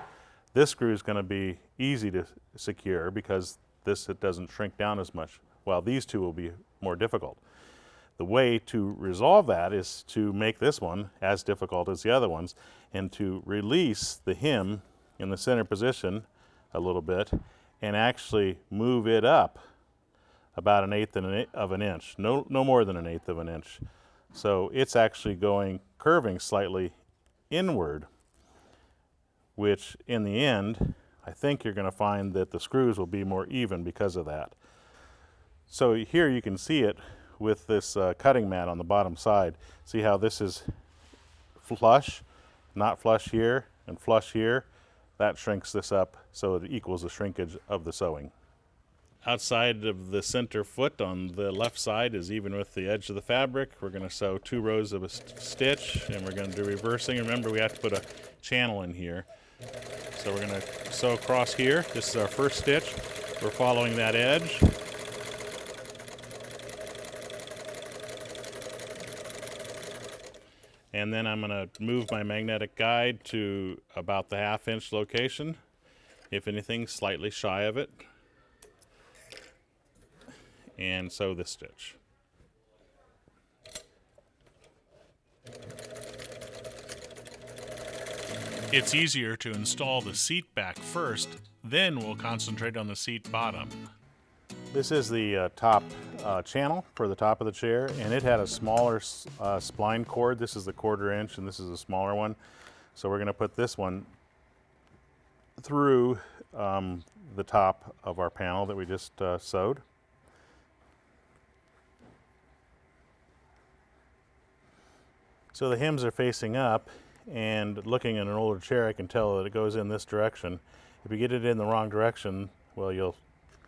[SPEAKER 3] this screw is going to be easy to secure because it doesn't shrink down as much, while these 2 will be more difficult. The way to resolve that is to make this one as difficult as the other ones, and to release the hem in the center position a little bit and actually move it up about 1/8 of an inch, no more than 1/8 of an inch. So it's actually curving slightly inward, which in the end, I think you're going to find that the screws will be more even because of that. So here you can see it with this cutting mat on the bottom side. See how this is flush, not flush here, and flush here? That shrinks this up so it equals the shrinkage of the sewing. Outside of the center foot on the left side is even with the edge of the fabric. We're going to sew 2 rows of a stitch, and we're going to do reversing. Remember, we have to put a channel in here. So we're going to sew across here. This is our first stitch. We're following that edge. And then I'm going to move my magnetic guide to about the 1/2 inch location. If anything, slightly shy of it. And sew this stitch.
[SPEAKER 1] It's easier to install the seat back first, then we'll concentrate on the seat bottom.
[SPEAKER 3] This is the top channel for the top of the chair, and it had a smaller spline cord. This is the 1/4 inch, and this is a smaller one. So we're going to put this one through the top of our panel that we just sewed. So the hems are facing up, and looking at an older chair, I can tell that it goes in this direction. If you get it in the wrong direction, well, you'll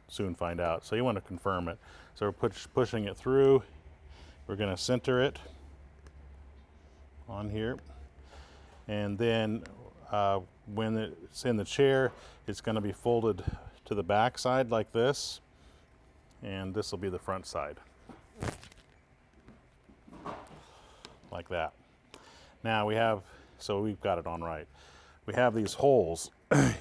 [SPEAKER 3] soon find out. So you want to confirm it. So we're pushing it through. We're going to center it on here. And then when it's in the chair, it's going to be folded to the back side like this. and this will be the front side. Like that. Now we've got it on right. We have these holes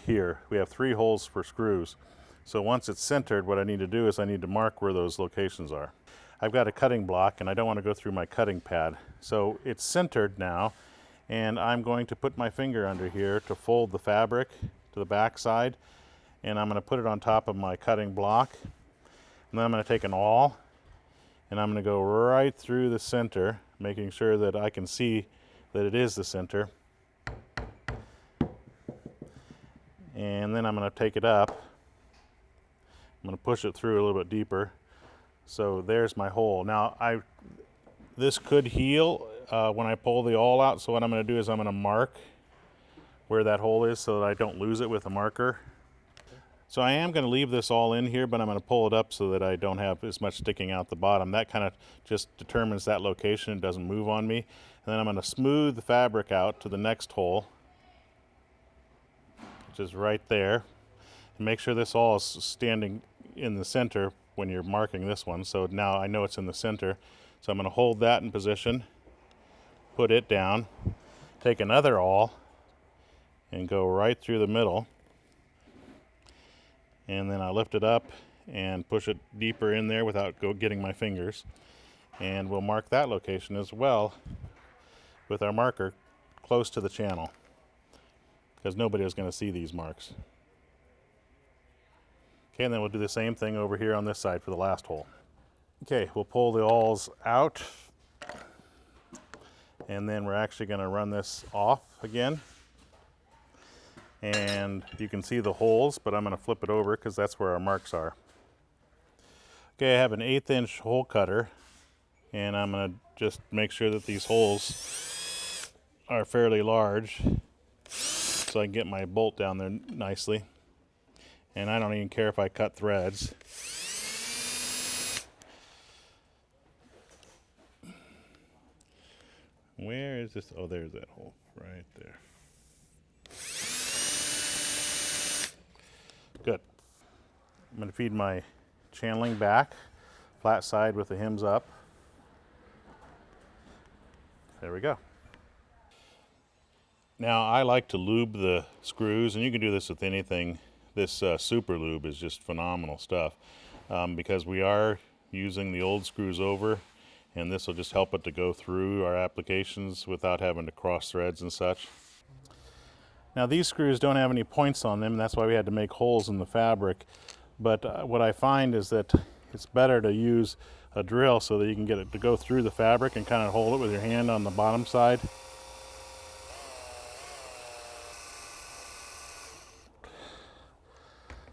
[SPEAKER 3] here. We have 3 holes for screws. So once it's centered, what I need to do is I need to mark where those locations are. I've got a cutting block and I don't want to go through my cutting pad. So it's centered now, and I'm going to put my finger under here to fold the fabric to the back side, and I'm going to put it on top of my cutting block. And then I'm going to take an awl and I'm going to go right through the center, making sure that I can see that it is the center. And then I'm going to take it up. I'm going to push it through a little bit deeper. So there's my hole. Now this could heal when I pull the awl out. So what I'm going to do is I'm going to mark where that hole is so that I don't lose it with a marker. So I am going to leave this all in here, but I'm going to pull it up so that I don't have as much sticking out the bottom. That kind of just determines that location. It doesn't move on me. And then I'm going to smooth the fabric out to the next hole, which is right there. And make sure this all is standing in the center when you're marking this one. So now I know it's in the center. So I'm going to hold that in position, put it down, take another awl, and go right through the middle. And then I lift it up and push it deeper in there without getting my fingers. And we'll mark that location as well with our marker close to the channel, because nobody is going to see these marks. Okay, and then we'll do the same thing over here on this side for the last hole. Okay, we'll pull the awls out, and then we're actually going to run this off again. And you can see the holes, but I'm going to flip it over because that's where our marks are. Okay, I have an 1/8 inch hole cutter, and I'm going to just make sure that these holes are fairly large so I can get my bolt down there nicely. And I don't even care if I cut threads. Where is this? Oh, there's that hole right there. Good. I'm going to feed my channeling back, flat side with the hems up. There we go. Now I like to lube the screws, and you can do this with anything. This super lube is just phenomenal stuff because we are using the old screws over, and this will just help it to go through our applications without having to cross threads and such. Now these screws don't have any points on them, that's why we had to make holes in the fabric. But what I find is that it's better to use a drill so that you can get it to go through the fabric and kind of hold it with your hand on the bottom side.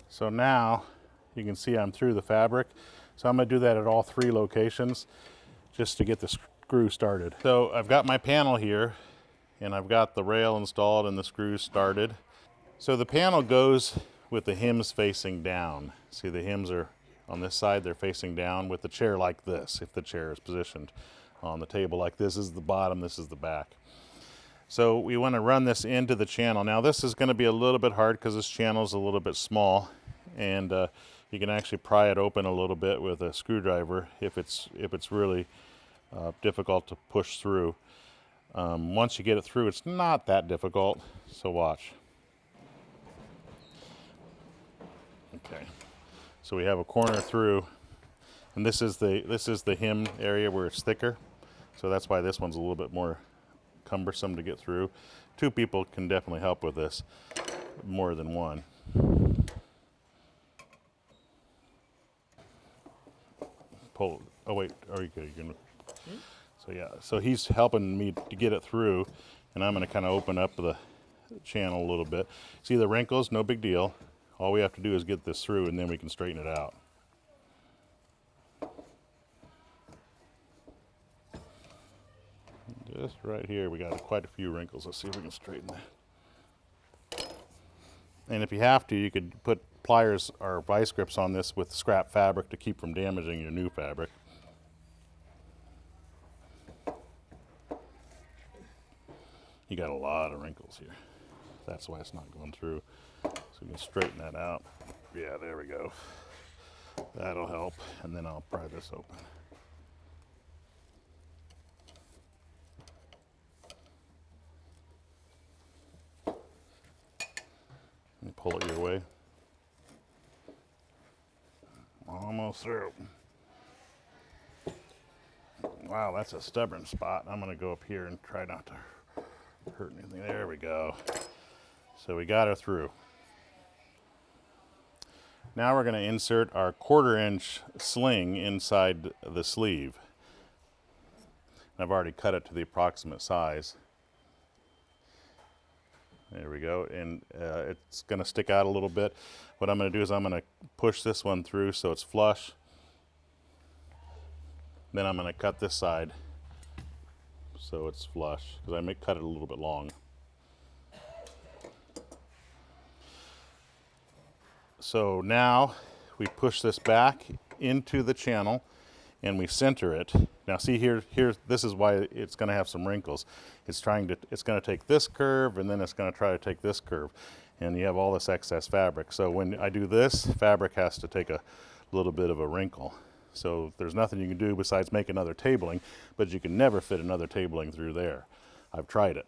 [SPEAKER 3] So now you can see I'm through the fabric. So I'm going to do that at all 3 locations just to get the screw started. So I've got my panel here, and I've got the rail installed and the screws started. So the panel goes with the hems facing down. See, the hems are on this side, they're facing down with the chair like this. If the chair is positioned on the table like this is the bottom, this is the back. So we want to run this into the channel. Now this is going to be a little bit hard because this channel is a little bit small, and you can actually pry it open a little bit with a screwdriver if it's really difficult to push through. Once you get it through, it's not that difficult, so watch. Okay, so we have a corner through, and this is the hem area where it's thicker, so that's why this one's a little bit more cumbersome to get through. 2 people can definitely help with this, more than one. Pull. Oh wait, are you good? So yeah, so he's helping me to get it through, and I'm going to kind of open up the channel a little bit. See the wrinkles? No big deal. All we have to do is get this through, and then we can straighten it out. Just right here, we got quite a few wrinkles. Let's see if we can straighten that. And if you have to, you could put pliers or vice grips on this with scrap fabric to keep from damaging your new fabric. You got a lot of wrinkles here. That's why it's not going through. So we can straighten that out. Yeah, there we go. That'll help, and then I'll pry this open. And pull it your way. Almost through. Wow, that's a stubborn spot. I'm going to go up here and try not to hurt anything. There we go. So we got her through. Now we're going to insert our 1/4 inch sling inside the sleeve. I've already cut it to the approximate size. There we go, and it's going to stick out a little bit. What I'm going to do is I'm going to push this one through so it's flush. Then I'm going to cut this side so it's flush, because I may cut it a little bit long. So now we push this back into the channel and we center it. Now see here, this is why it's going to have some wrinkles. It's going to take this curve and then it's going to try to take this curve, and you have all this excess fabric. So when I do this, fabric has to take a little bit of a wrinkle. So there's nothing you can do besides make another tabling, but you can never fit another tabling through there. I've tried it.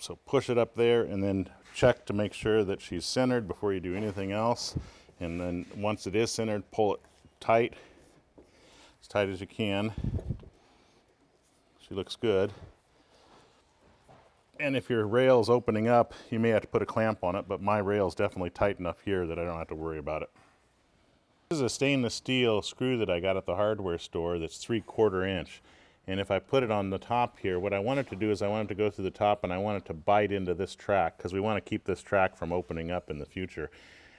[SPEAKER 3] So push it up there and then check to make sure that she's centered before you do anything else. And then once it is centered, pull it tight, as tight as you can. She looks good. And if your rail is opening up, you may have to put a clamp on it, but my rail is definitely tight enough here that I don't have to worry about it. This is a stainless steel screw that I got at the hardware store that's 3/4 inch. And if I put it on the top here, what I wanted to do is I wanted to go through the top and I wanted to bite into this track, because we want to keep this track from opening up in the future.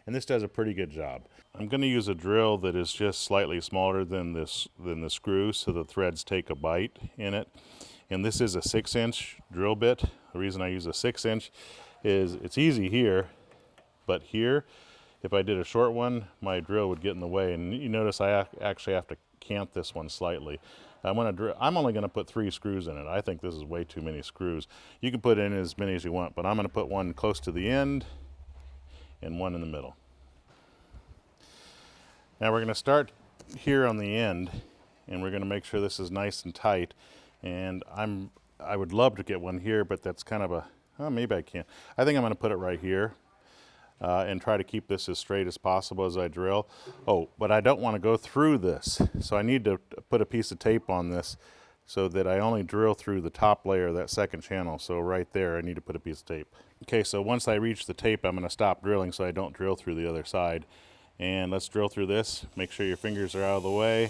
[SPEAKER 3] And this does a pretty good job. I'm going to use a drill that is just slightly smaller than the screw, so the threads take a bite in it. And this is a 6-inch drill bit. The reason I use a 6-inch is it's easy here, but here, if I did a short one, my drill would get in the way. And you notice I actually have to cant this one slightly. I'm only going to put 3 screws in it. I think this is way too many screws. You can put in as many as you want, but I'm going to put one close to the end and one in the middle. Now we're going to start here on the end, and we're going to make sure this is nice and tight. And I would love to get one here, but that's kind of maybe I can't. I think I'm going to put it right here. And try to keep this as straight as possible as I drill. Oh, but I don't want to go through this. So I need to put a piece of tape on this so that I only drill through the top layer of that second channel. So right there, I need to put a piece of tape. Okay, so once I reach the tape, I'm going to stop drilling so I don't drill through the other side. And let's drill through this. Make sure your fingers are out of the way.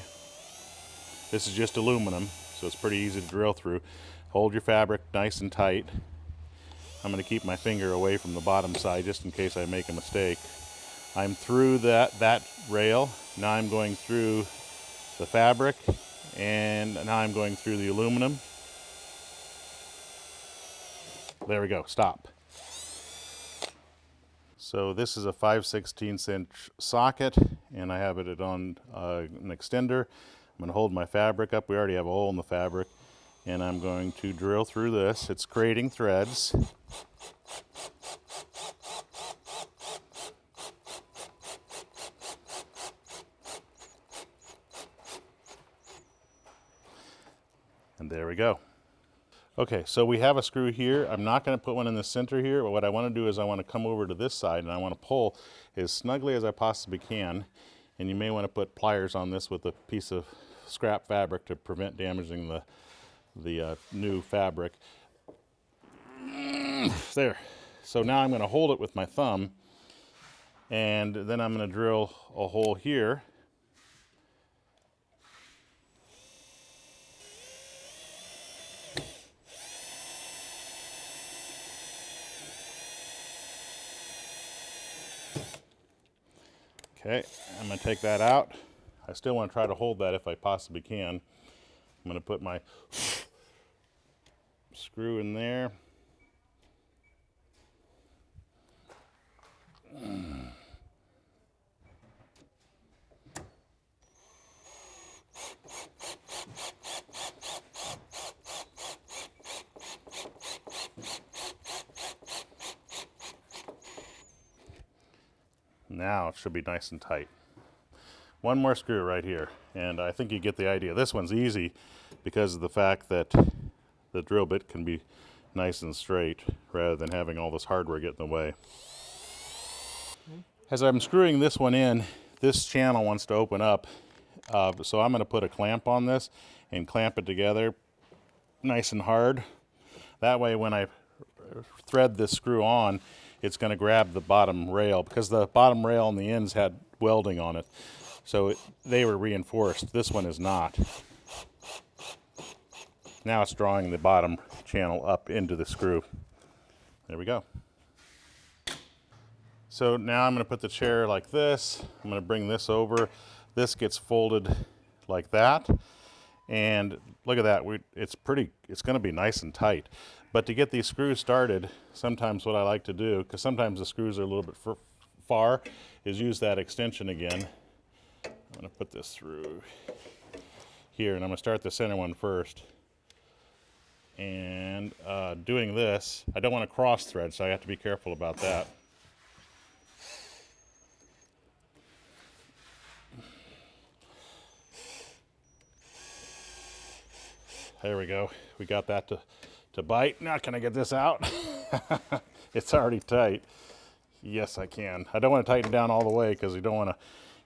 [SPEAKER 3] This is just aluminum, so it's pretty easy to drill through. Hold your fabric nice and tight. I'm going to keep my finger away from the bottom side just in case I make a mistake. I'm through that rail. Now I'm going through the fabric, and now I'm going through the aluminum. There we go, stop. So this is a 5/16 inch socket, and I have it on an extender. I'm going to hold my fabric up. We already have a hole in the fabric. And I'm going to drill through this. It's creating threads. And there we go. Okay, so we have a screw here. I'm not going to put one in the center here, but what I want to do is I want to come over to this side and I want to pull as snugly as I possibly can. And you may want to put pliers on this with a piece of scrap fabric to prevent damaging the new fabric. There. So now I'm going to hold it with my thumb, and then I'm going to drill a hole here. Okay, I'm going to take that out. I still want to try to hold that if I possibly can. I'm going to put my screw in there. Now it should be nice and tight. One more screw right here, and I think you get the idea. This one's easy because of the fact that the drill bit can be nice and straight rather than having all this hardware get in the way. As I'm screwing this one in, this channel wants to open up, so I'm going to put a clamp on this and clamp it together nice and hard. That way when I thread this screw on, it's going to grab the bottom rail, because the bottom rail and the ends had welding on it, so they were reinforced. This one is not. Now it's drawing the bottom channel up into the screw. There we go. So now I'm going to put the chair like this. I'm going to bring this over. This gets folded like that. And look at that. It's going to be nice and tight. But to get these screws started, sometimes what I like to do, because sometimes the screws are a little bit far, is use that extension again. I'm going to put this through here, and I'm going to start the center one first. And doing this, I don't want to cross thread, so I have to be careful about that. There we go. We got that to bite. Now can I get this out? It's already tight. Yes, I can. I don't want to tighten it down all the way because we don't want to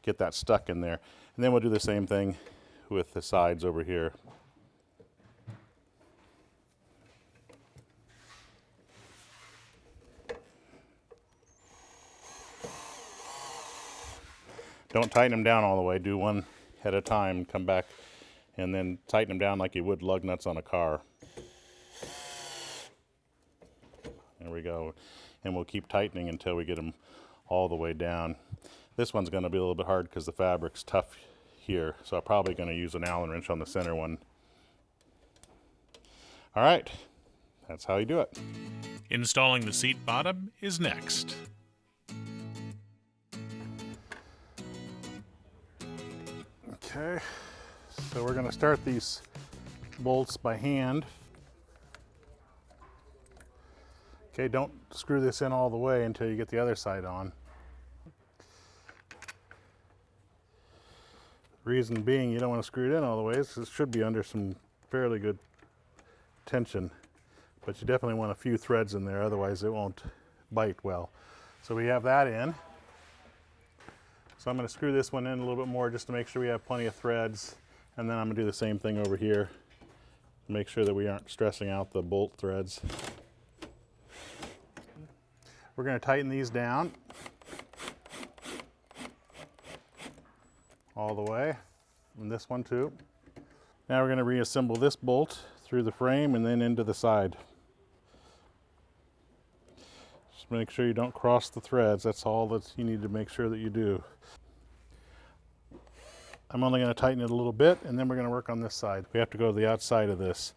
[SPEAKER 3] get that stuck in there. And then we'll do the same thing with the sides over here. Don't tighten them down all the way. Do one at a time. Come back and then tighten them down like you would lug nuts on a car. There we go. And we'll keep tightening until we get them all the way down. This one's going to be a little bit hard because the fabric's tough here, so I'm probably going to use an Allen wrench on the center one. All right, that's how you do it.
[SPEAKER 1] Installing the seat bottom is next.
[SPEAKER 3] Okay, so we're going to start these bolts by hand. Okay, don't screw this in all the way until you get the other side on. Reason being, you don't want to screw it in all the way, because it should be under some fairly good tension. But you definitely want a few threads in there, otherwise it won't bite well. So we have that in. So I'm going to screw this one in a little bit more just to make sure we have plenty of threads. And then I'm going to do the same thing over here to make sure that we aren't stressing out the bolt threads. We're going to tighten these down all the way, and this one too. Now we're going to reassemble this bolt through the frame and then into the side. Just make sure you don't cross the threads. That's all that you need to make sure that you do. I'm only going to tighten it a little bit, and then we're going to work on this side. We have to go to the outside of this.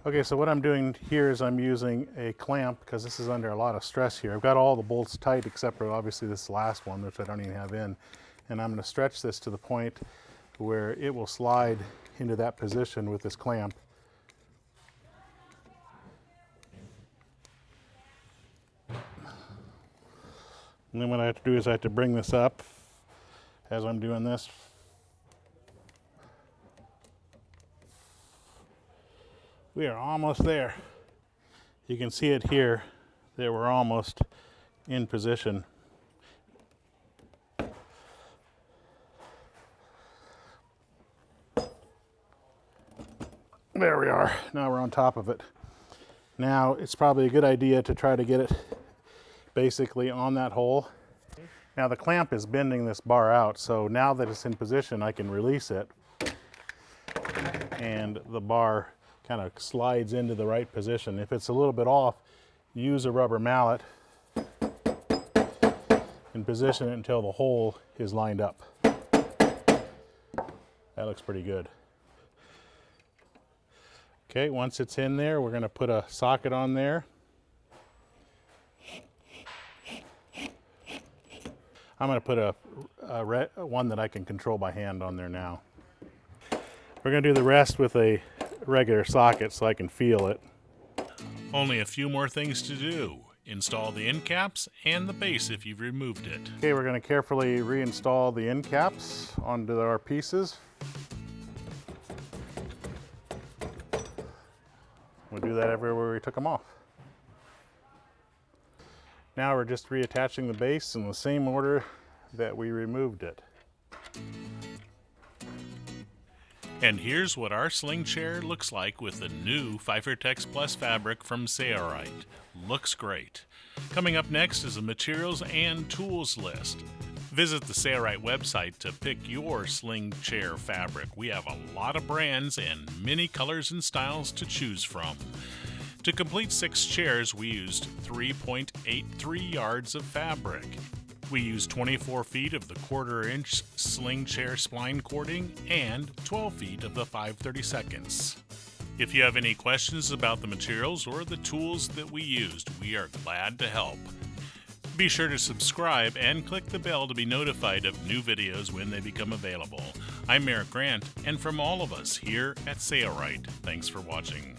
[SPEAKER 3] Okay, so what I'm doing here is I'm using a clamp because this is under a lot of stress here. I've got all the bolts tight except for obviously this last one, which I don't even have in. And I'm going to stretch this to the point where it will slide into that position with this clamp. And then what I have to do is I have to bring this up as I'm doing this. We are almost there. You can see it here that we're almost in position. There we are. Now we're on top of it. Now it's probably a good idea to try to get it basically on that hole. Now the clamp is bending this bar out, so now that it's in position I can release it and the bar kind of slides into the right position. If it's a little bit off, use a rubber mallet and position it until the hole is lined up. That looks pretty good. Okay, once it's in there, we're going to put a socket on there. I'm going to put a one that I can control by hand on there now. We're going to do the rest with a regular socket so I can feel it.
[SPEAKER 1] Only a few more things to do. Install the end caps and the base if you've removed it.
[SPEAKER 3] Okay, we're going to carefully reinstall the end caps onto our pieces. We'll do that everywhere we took them off. Now we're just reattaching the base in the same order that we removed it.
[SPEAKER 1] And here's what our sling chair looks like with the new Tex Plus fabric from Sailrite. Looks great. Coming up next is a materials and tools list. Visit the Sailrite website to pick your sling chair fabric. We have a lot of brands and many colors and styles to choose from. To complete 6 chairs, we used 3.83 yards of fabric. We used 24 feet of the 1/4-inch sling chair spline cording and 12 feet of the 5/32. If you have any questions about the materials or the tools that we used, we are glad to help. Be sure to subscribe and click the bell to be notified of new videos when they become available. I'm Eric Grant, and from all of us here at Sailrite, thanks for watching.